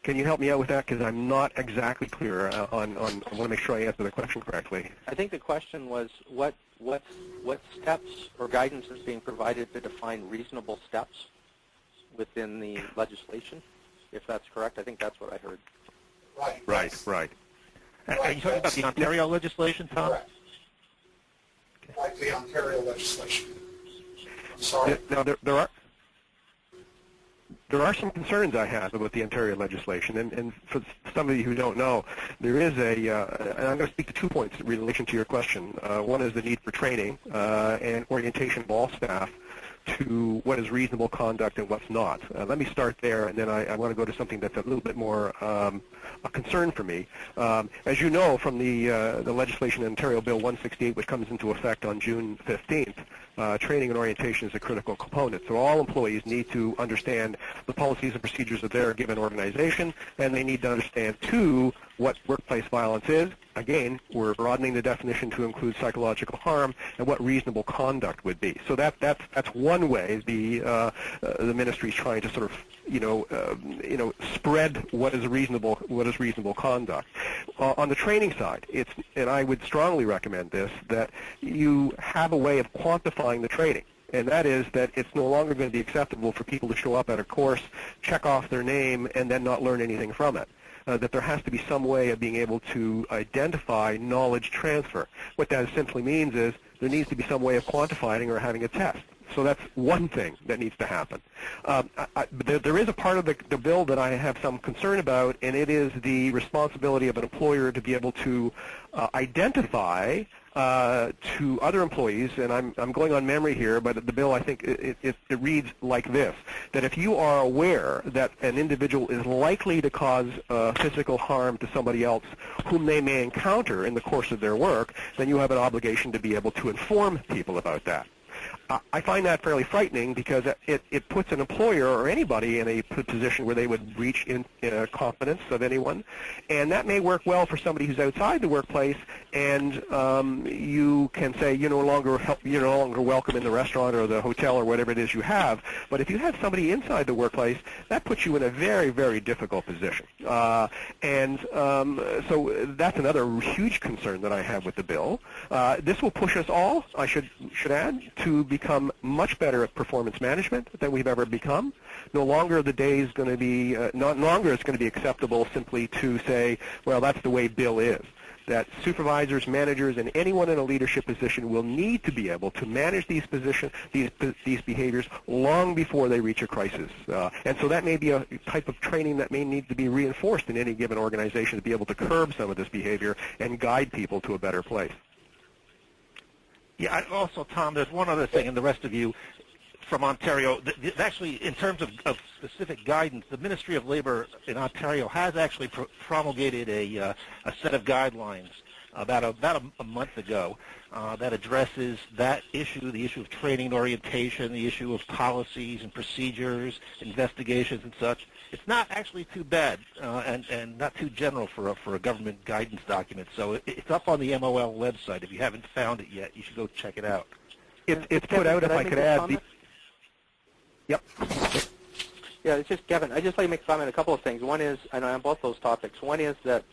Can you help me out with that? Because I'm not exactly clear on I want to make sure I answer the question correctly. I think the question was what steps or guidance is being provided to define reasonable steps within the legislation, if that's correct. I think that's what I heard. Right. Are you talking about the Ontario legislation, Tom? Correct. Like the Ontario legislation. I'm sorry. Now, there are some concerns I have about the Ontario legislation, and for some of you who don't know, there is and I'm going to speak to 2 points in relation to your question. One is the need for training and orientation of all staff to what is reasonable conduct and what's not. Let me start there, and then I want to go to something that's a little bit more a concern for me. As you know from the legislation in Ontario Bill 168, which comes into effect on June 15th, training and orientation is a critical component. So all employees need to understand the policies and procedures of their given organization, and they need to understand, too, what workplace violence is. Again, we're broadening the definition to include psychological harm and what reasonable conduct would be. So that's one way the ministry is trying to sort of spread what is reasonable conduct. On the training side, and I would strongly recommend this, that you have a way of quantifying the training. And that is that it's no longer going to be acceptable for people to show up at a course, check off their name, and then not learn anything from it. That there has to be some way of being able to identify knowledge transfer. What that simply means is there needs to be some way of quantifying or having a test. So that's one thing that needs to happen. There is a part of the bill that I have some concern about, and it is the responsibility of an employer to be able to identify to other employees, and I'm going on memory here, but the bill, I think, it reads like this, that if you are aware that an individual is likely to cause physical harm to somebody else whom they may encounter in the course of their work, then you have an obligation to be able to inform people about that. I find that fairly frightening because it puts an employer or anybody in a position where they would breach confidence of anyone, and that may work well for somebody who's outside the workplace, and you can say you're no longer welcome in the restaurant or the hotel or whatever it is you have. But if you have somebody inside the workplace, that puts you in a very, very difficult position, so that's another huge concern that I have with the bill. This will push us all, I should add, to become much better at performance management than we've ever become. No longer the day is going to be, not longer it's going to be acceptable simply to say, well, that's the way Bill is. That supervisors, managers, and anyone in a leadership position will need to be able to manage these behaviors long before they reach a crisis. And so that may be a type of training that may need to be reinforced in any given organization to be able to curb some of this behavior and guide people to a better place. Yeah, also, Tom, there's one other thing, and the rest of you from Ontario, actually, in terms of specific guidance, the Ministry of Labour in Ontario has actually promulgated a set of guidelines about a month ago that addresses that issue, the issue of training and orientation, the issue of policies and procedures, investigations and such. It's not actually too bad and not too general for a government guidance document. So it's up on the MOL website. If you haven't found it yet, you should go check it out. It's put out, if I could add. Yep. Yeah, it's just, Kevin, I'd just like to make a comment on a couple of things. One is, and on both those topics, one is that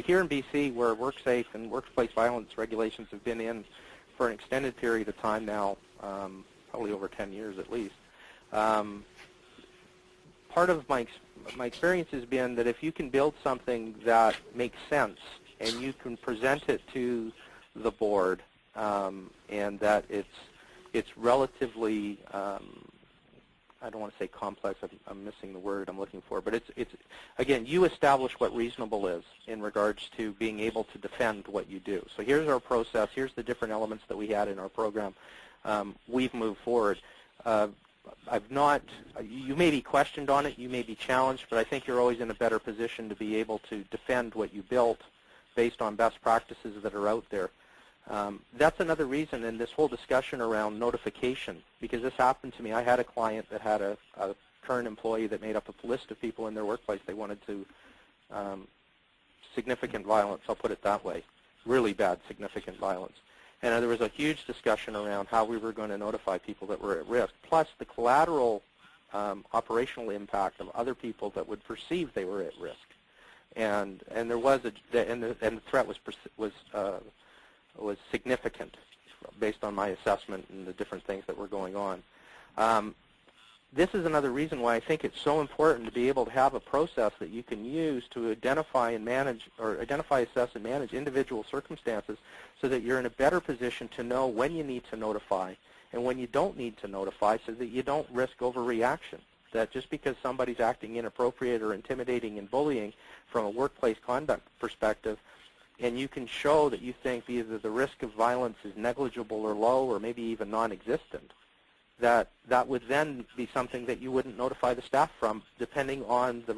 here in BC, where WorkSafe and workplace violence regulations have been in for an extended period of time now, probably over 10 years at least, part of my experience has been that if you can build something that makes sense and you can present it to the board and that it's relatively I don't want to say complex, I'm missing the word I'm looking for, but it's again, you establish what reasonable is in regards to being able to defend what you do. So here's our process, here's the different elements that we had in our program. We've moved forward. You may be questioned on it, you may be challenged, but I think you're always in a better position to be able to defend what you built based on best practices that are out there. That's another reason in this whole discussion around notification, because this happened to me. I had a client that had a current employee that made up a list of people in their workplace they wanted to significant violence, I'll put it that way, really bad significant violence. And there was a huge discussion around how we were going to notify people that were at risk, plus the collateral operational impact of other people that would perceive they were at risk. And there was the threat was significant based on my assessment and the different things that were going on. This is another reason why I think it's so important to be able to have a process that you can use to identify and manage, or identify, assess, and manage individual circumstances so that you're in a better position to know when you need to notify and when you don't need to notify, so that you don't risk overreaction. That just because somebody's acting inappropriate or intimidating and bullying from a workplace conduct perspective, and you can show that you think either the risk of violence is negligible or low or maybe even non-existent, that would then be something that you wouldn't notify the staff from, depending on the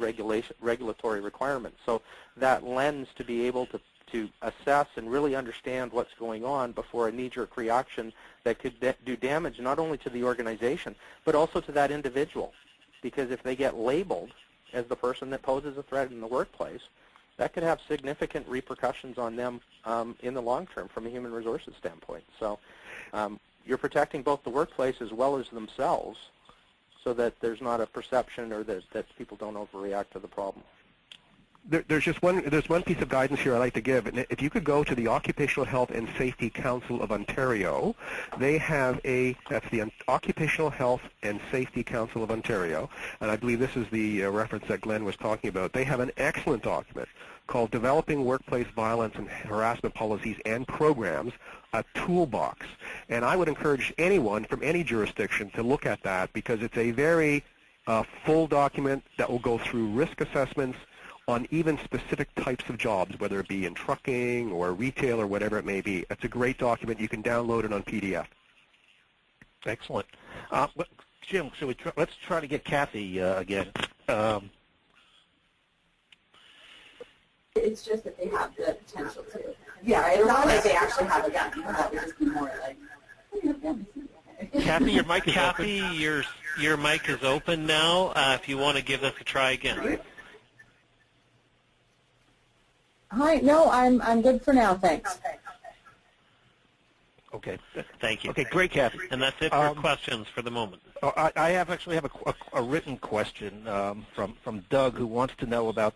regulatory requirements. So that lens to be able to assess and really understand what's going on before a knee-jerk reaction that could do damage not only to the organization, but also to that individual. Because if they get labeled as the person that poses a threat in the workplace, that could have significant repercussions on them in the long term from a human resources standpoint. So you're protecting both the workplace as well as themselves, so that there's not a perception or that people don't overreact to the problem. There's one piece of guidance here I'd like to give. And if you could go to the Occupational Health and Safety Council of Ontario, they have that's the Occupational Health and Safety Council of Ontario, and I believe this is the reference that Glenn was talking about. They have an excellent document called Developing Workplace Violence and Harassment Policies and Programs, a Toolbox. And I would encourage anyone from any jurisdiction to look at that, because it's a very full document that will go through risk assessments on even specific types of jobs, whether it be in trucking or retail or whatever it may be. It's a great document. You can download it on PDF. Excellent. Jim, so let's try to get Kathy again. It's just that they have the potential to. Yeah, it's not like they actually have a gun. That would just be more like, Kathy, your mic is Kathy, open. your mic is open now. If you want to give this a try again. Hi, no, I'm good for now, thanks. Okay. Thank you. Okay, great, Kathy. And that's it for questions for the moment. I actually have a written question from Doug, who wants to know about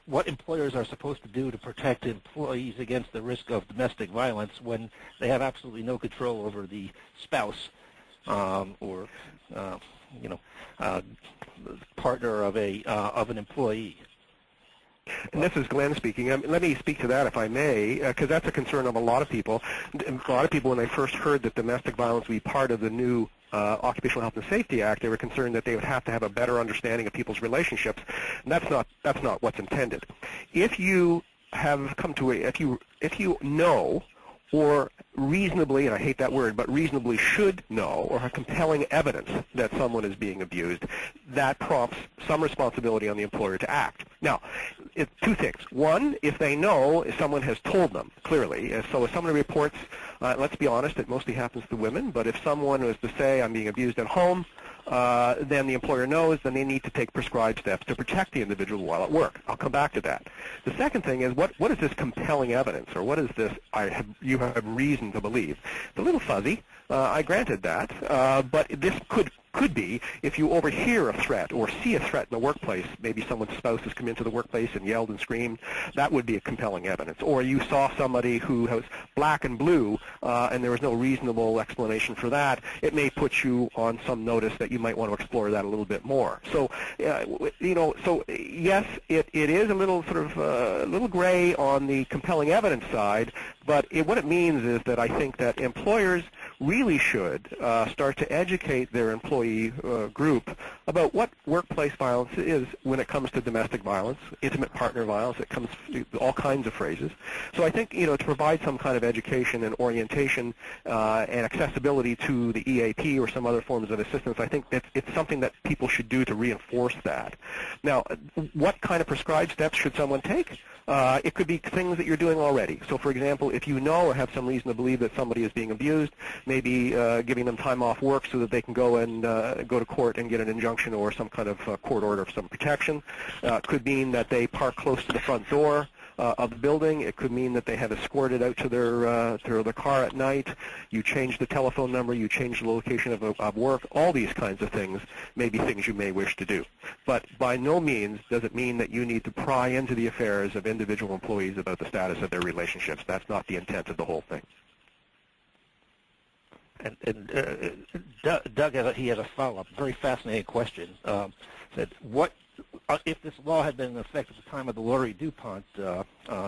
what employers are supposed to do to protect employees against the risk of domestic violence when they have absolutely no control over the spouse or partner of an employee. And this is Glenn speaking. Let me speak to that, if I may, because that's a concern of a lot of people. A lot of people, when they first heard that domestic violence would be part of the new Occupational Health and Safety Act, they were concerned that they would have to have a better understanding of people's relationships. And that's not what's intended. If you have come to if you know, or reasonably, and I hate that word, but reasonably should know, or have compelling evidence that someone is being abused, that prompts some responsibility on the employer to act. Now, two things. One, if they know, if someone has told them, clearly. So if someone reports, let's be honest, it mostly happens to women, but if someone was to say, I'm being abused at home, then the employer knows, then they need to take prescribed steps to protect the individual while at work. I'll come back to that. The second thing is, what is this compelling evidence, or what is this you have reason to believe? It's a little fuzzy. I granted that, but this could be if you overhear a threat or see a threat in the workplace. Maybe someone's spouse has come into the workplace and yelled and screamed. That would be a compelling evidence. Or you saw somebody who was black and blue, and there was no reasonable explanation for that. It may put you on some notice that you might want to explore that a little bit more. So, so yes, it is a little sort of a little gray on the compelling evidence side, but what it means is that I think that employers really should start to educate their employee group about what workplace violence is when it comes to domestic violence, intimate partner violence. It comes to all kinds of phrases. So I think, to provide some kind of education and orientation and accessibility to the EAP or some other forms of assistance, I think it's something that people should do to reinforce that. Now, what kind of prescribed steps should someone take? It could be things that you're doing already. So, for example, if you know or have some reason to believe that somebody is being abused, maybe giving them time off work so that they can go and go to court and get an injunction or some kind of court order of some protection. Could mean that they park close to the front door of the building. It could mean that they have escorted out to their car at night. You change the telephone number. You change the location of work. All these kinds of things may be things you may wish to do. But by no means does it mean that you need to pry into the affairs of individual employees about the status of their relationships. That's not the intent of the whole thing. And Doug, he has a follow-up, very fascinating question. Said, what if this law had been in effect at the time of the Laurie DuPont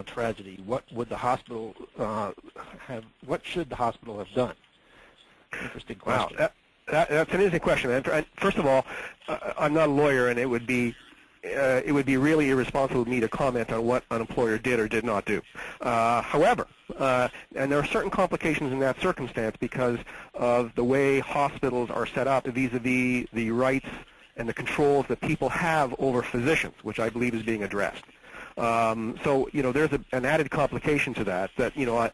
tragedy? What would the hospital have? What should the hospital have done? Interesting question. Wow, that's an interesting question. And first of all, I'm not a lawyer, and it would be really irresponsible of me to comment on what an employer did or did not do. However, and there are certain complications in that circumstance because of the way hospitals are set up vis-a-vis the rights and the controls that people have over physicians, which I believe is being addressed. So, there's an added complication to that,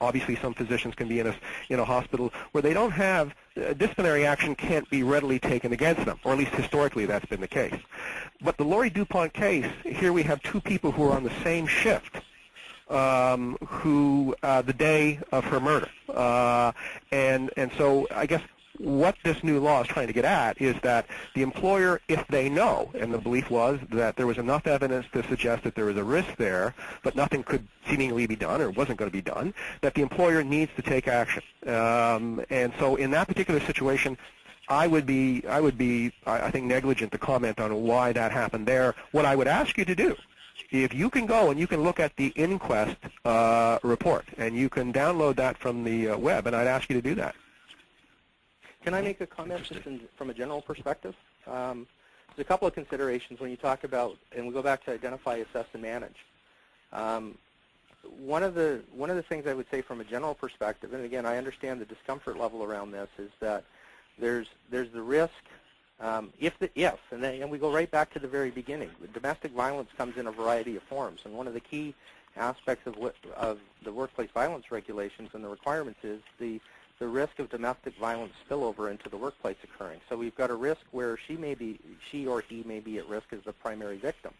obviously some physicians can be in a hospital where they don't have, disciplinary action can't be readily taken against them, or at least historically that's been the case. But the Laurie DuPont case, here we have two people who are on the same shift, the day of her murder. And so I guess what this new law is trying to get at is that the employer, if they know, and the belief was that there was enough evidence to suggest that there was a risk there, but nothing could seemingly be done or wasn't going to be done, that the employer needs to take action. And so in that particular situation, I would be, I think, negligent to comment on why that happened there. What I would ask you to do, if you can go and you can look at the inquest report, and you can download that from the web, and I'd ask you to do that. Can I make a comment just from a general perspective? There's a couple of considerations when you talk about, and we go back to identify, assess, and manage. One of the things I would say from a general perspective, and again, I understand the discomfort level around this, is that there's the risk, and we go right back to the very beginning. Domestic violence comes in a variety of forms, and one of the key aspects of the workplace violence regulations and the requirements is the risk of domestic violence spillover into the workplace occurring. So we've got a risk where she or he may be at risk as the primary victim.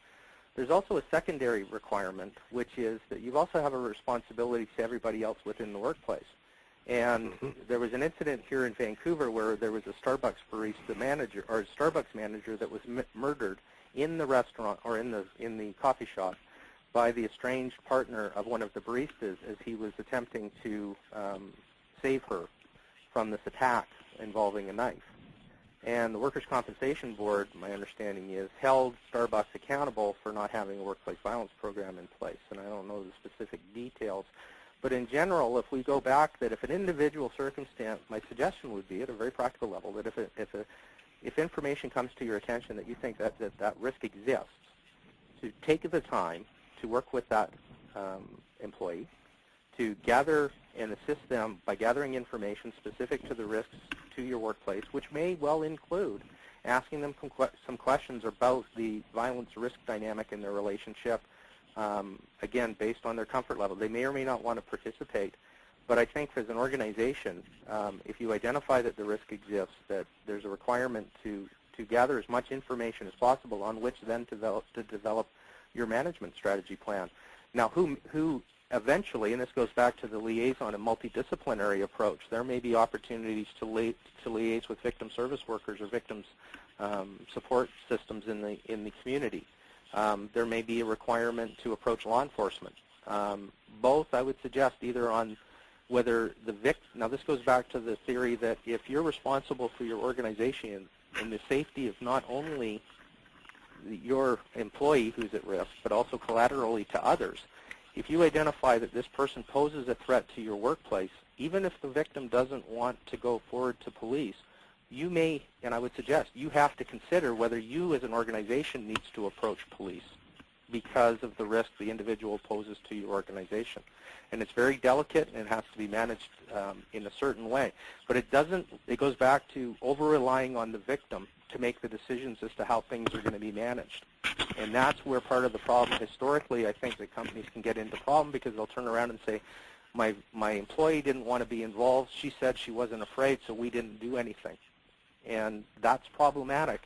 There's also a secondary requirement, which is that you also have a responsibility to everybody else within the workplace. And there was an incident here in Vancouver where there was a Starbucks barista manager, or Starbucks manager, that was murdered in the restaurant or in the coffee shop by the estranged partner of one of the baristas as he was attempting to save her from this attack involving a knife. And the Workers' Compensation Board, my understanding is, held Starbucks accountable for not having a workplace violence program in place. And I don't know the specific details. But in general, if we go back, that if an individual circumstance, my suggestion would be at a very practical level, that if information comes to your attention that you think that risk exists, to take the time to work with that employee, to gather and assist them by gathering information specific to the risks to your workplace, which may well include asking them some questions about the violence risk dynamic in their relationship, again, based on their comfort level. They may or may not want to participate, but I think as an organization, if you identify that the risk exists, that there's a requirement to gather as much information as possible on which then to develop your management strategy plan. Now, who eventually, and this goes back to the liaison and multidisciplinary approach, there may be opportunities to liaise with victim service workers or victims support systems in the community. There may be a requirement to approach law enforcement. Both, I would suggest, either on whether the victim, now this goes back to the theory that if you're responsible for your organization and the safety of not only your employee who's at risk, but also collaterally to others, if you identify that this person poses a threat to your workplace, even if the victim doesn't want to go forward to police, you may, and I would suggest, you have to consider whether you as an organization needs to approach police because of the risk the individual poses to your organization. And it's very delicate, and it has to be managed in a certain way. But it goes back to over-relying on the victim to make the decisions as to how things are going to be managed. And that's where part of the problem, historically, I think that companies can get into problem because they'll turn around and say, my employee didn't want to be involved. She said she wasn't afraid, so we didn't do anything. And that's problematic,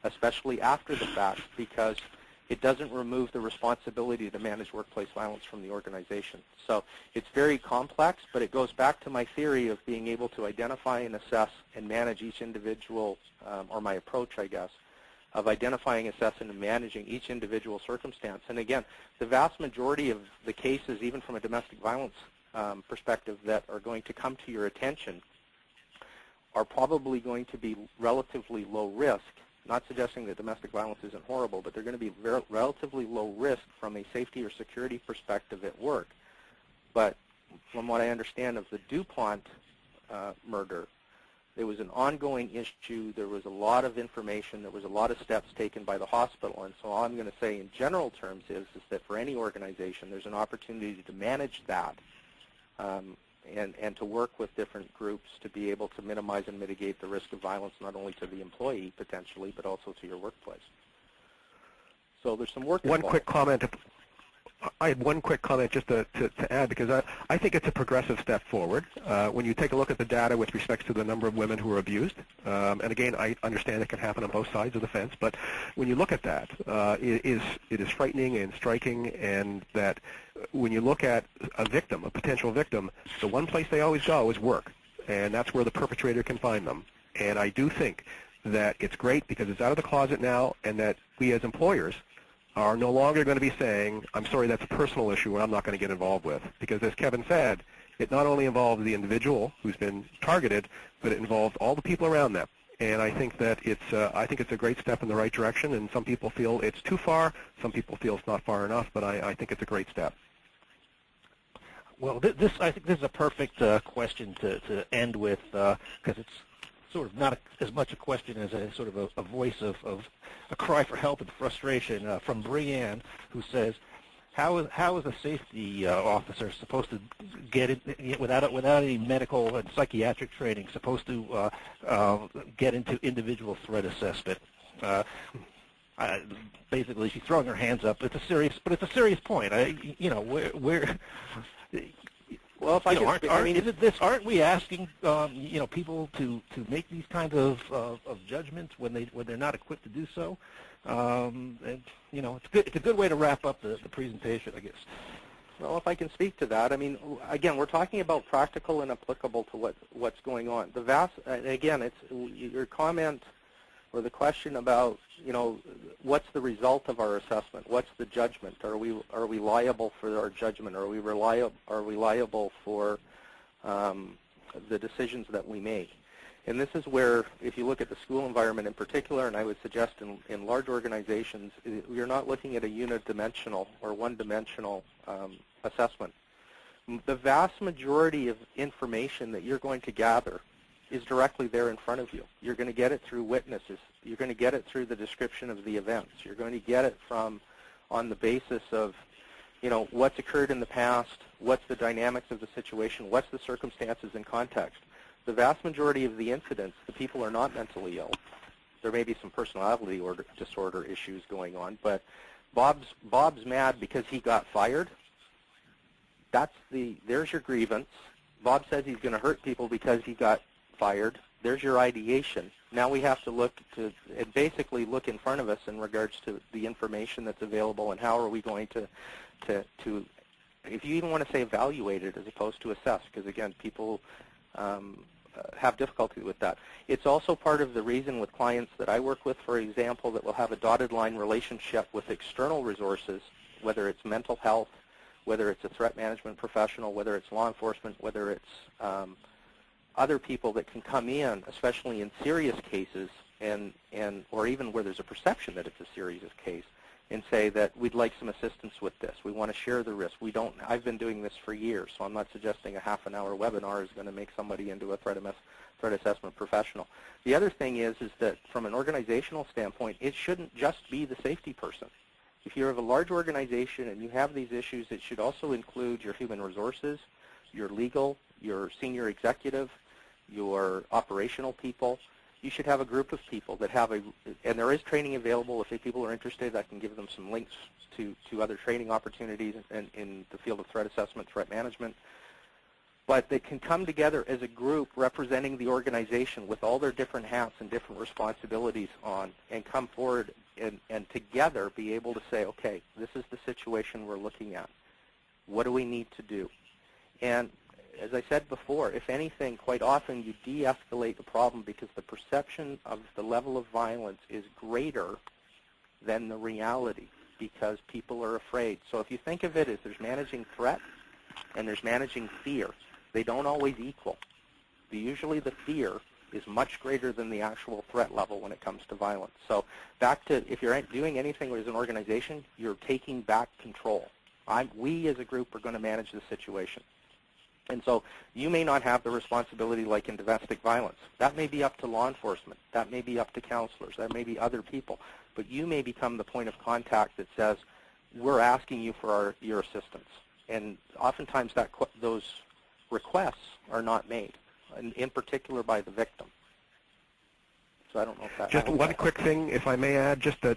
especially after the fact, because it doesn't remove the responsibility to manage workplace violence from the organization. So it's very complex, but it goes back to my theory of being able to identify and assess and manage each individual, or my approach, I guess, of identifying, assessing, and managing each individual circumstance. And again, the vast majority of the cases, even from a domestic violence perspective, that are going to come to your attention are probably going to be relatively low risk. Not suggesting that domestic violence isn't horrible, but they're going to be relatively low risk from a safety or security perspective at work. But from what I understand of the DuPont murder, there was an ongoing issue. There was a lot of information. There was a lot of steps taken by the hospital. And so all I'm going to say in general terms is that for any organization, there's an opportunity to manage that and to work with different groups to be able to minimize and mitigate the risk of violence not only to the employee potentially, but also to your workplace. So there's some work involved. One quick comment. I had one quick comment just to add, because I think it's a progressive step forward. When you take a look at the data with respect to the number of women who are abused, and again, I understand it can happen on both sides of the fence, but when you look at that, it is frightening and striking, and that when you look at a victim, a potential victim, the one place they always go is work, and that's where the perpetrator can find them. And I do think that it's great because it's out of the closet now, and that we as employers are no longer going to be saying, I'm sorry, that's a personal issue and I'm not going to get involved with. Because as Kevin said, it not only involves the individual who's been targeted, but it involves all the people around them. And I think that it's a great step in the right direction, and some people feel it's too far, some people feel it's not far enough, but I think it's a great step. Well, I think this is a perfect question to end with, because it's sort of not as much a question as a sort of a voice of a cry for help and frustration from Brianne, who says, how is a safety officer supposed to get it without any medical and psychiatric training, supposed to get into individual threat assessment? Basically, she's throwing her hands up. It's a serious point. Well, if aren't we asking people to make these kinds of judgments when they're not equipped to do so? And it's a good way to wrap up the presentation, I guess. Well, if I can speak to that, I mean, again, we're talking about practical and applicable to what's going on. Again, it's your comment or the question about, what's the result of our assessment? What's the judgment? Are we liable for our judgment? Are we liable for the decisions that we make? And this is where, if you look at the school environment in particular, and I would suggest in large organizations, you're not looking at a unidimensional or one-dimensional assessment. The vast majority of information that you're going to gather is directly there in front of you. You're going to get it through witnesses. You're going to get it through the description of the events. You're going to get it on the basis of, what's occurred in the past, what's the dynamics of the situation, what's the circumstances and context. The vast majority of the incidents, the people are not mentally ill. There may be some personality disorder issues going on, but Bob's mad because he got fired. There's your grievance. Bob says he's going to hurt people because he got fired. There's your ideation. Now we have to basically look in front of us in regards to the information that's available, and how are we going to if you even want to say evaluate it as opposed to assess, because again, people have difficulty with that. It's also part of the reason with clients that I work with, for example, that will have a dotted line relationship with external resources, whether it's mental health, whether it's a threat management professional, whether it's law enforcement, whether it's other people that can come in, especially in serious cases, or even where there's a perception that it's a serious case, and say that we'd like some assistance with this. We want to share the risk. I've been doing this for years, so I'm not suggesting a half-an-hour webinar is going to make somebody into a threat assessment professional. The other thing is that from an organizational standpoint, it shouldn't just be the safety person. If you're of a large organization and you have these issues, it should also include your human resources, your legal, your senior executive, your operational people. You should have a group of people that have and there is training available. If people are interested, I can give them some links to other training opportunities in the field of threat assessment, threat management. But they can come together as a group representing the organization with all their different hats and different responsibilities on, and come forward and together be able to say, okay, this is the situation we're looking at. What do we need to do? And as I said before, if anything, quite often you de-escalate the problem because the perception of the level of violence is greater than the reality because people are afraid. So if you think of it as there's managing threat and there's managing fear, they don't always equal. Usually the fear is much greater than the actual threat level when it comes to violence. So back to, if you're doing anything as an organization, you're taking back control. We as a group are going to manage the situation. And so you may not have the responsibility like in domestic violence. That may be up to law enforcement. That may be up to counselors. That may be other people. But you may become the point of contact that says, we're asking you for your assistance. And oftentimes those requests are not made, and in particular by the victim. So I don't know if that... Just one quick thing, if I may add, just to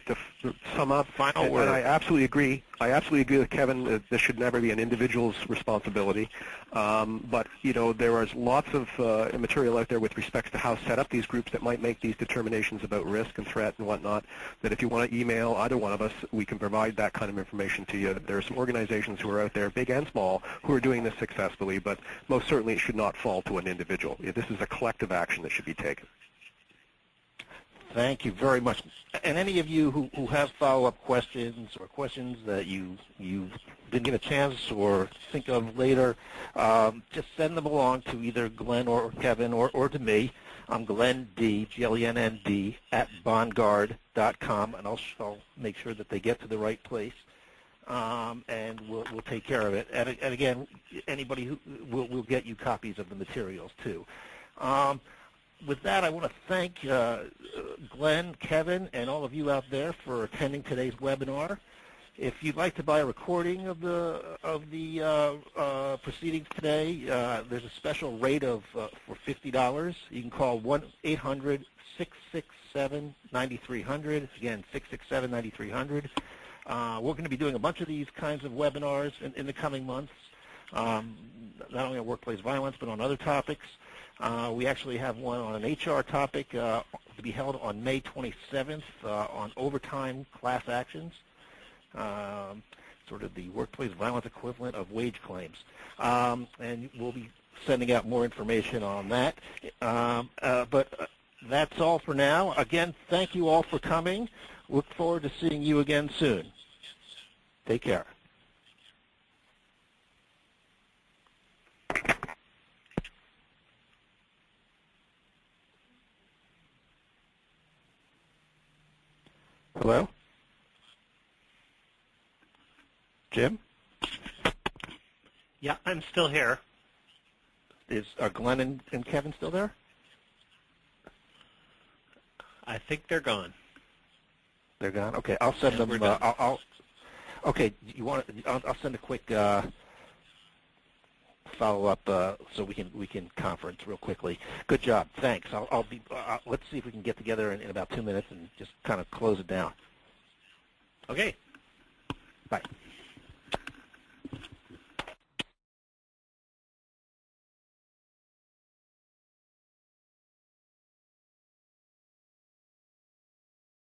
sum up. Final word. I absolutely agree. I absolutely agree with Kevin that this should never be an individual's responsibility. But, you know, there is lots of material out there with respect to how to set up these groups that might make these determinations about risk and threat and whatnot, that if you want to email either one of us, we can provide that kind of information to you. There are some organizations who are out there, big and small, who are doing this successfully, but most certainly it should not fall to an individual. This is a collective action that should be taken. Thank you very much. And any of you who have follow-up questions or questions that you didn't get a chance or think of later, just send them along to either Glenn or Kevin or to me. I'm Glenn D, G-L-E-N-N-D, @bonguard.com, and I'll make sure that they get to the right place, and we'll take care of it. And again, anybody who will get you copies of the materials too. With that, I want to thank Glenn, Kevin, and all of you out there for attending today's webinar. If you'd like to buy a recording of the proceedings today, there's a special rate for $50. You can call 1-800-667-9300. Again, 667-9300. We're going to be doing a bunch of these kinds of webinars in the coming months, not only on workplace violence, but on other topics. We actually have one on an HR topic to be held on May 27th on overtime class actions, sort of the workplace violence equivalent of wage claims. And we'll be sending out more information on that. But that's all for now. Again, thank you all for coming. Look forward to seeing you again soon. Take care. Hello? Jim? Yeah, I'm still here. Are Glenn and Kevin still there? I think they're gone. They're gone? Okay, I'll send them. Okay, I'll send a quick follow-up so we can conference real quickly. Good job. Thanks. Let's see if we can get together in about 2 minutes and just kind of close it down. Okay. Bye.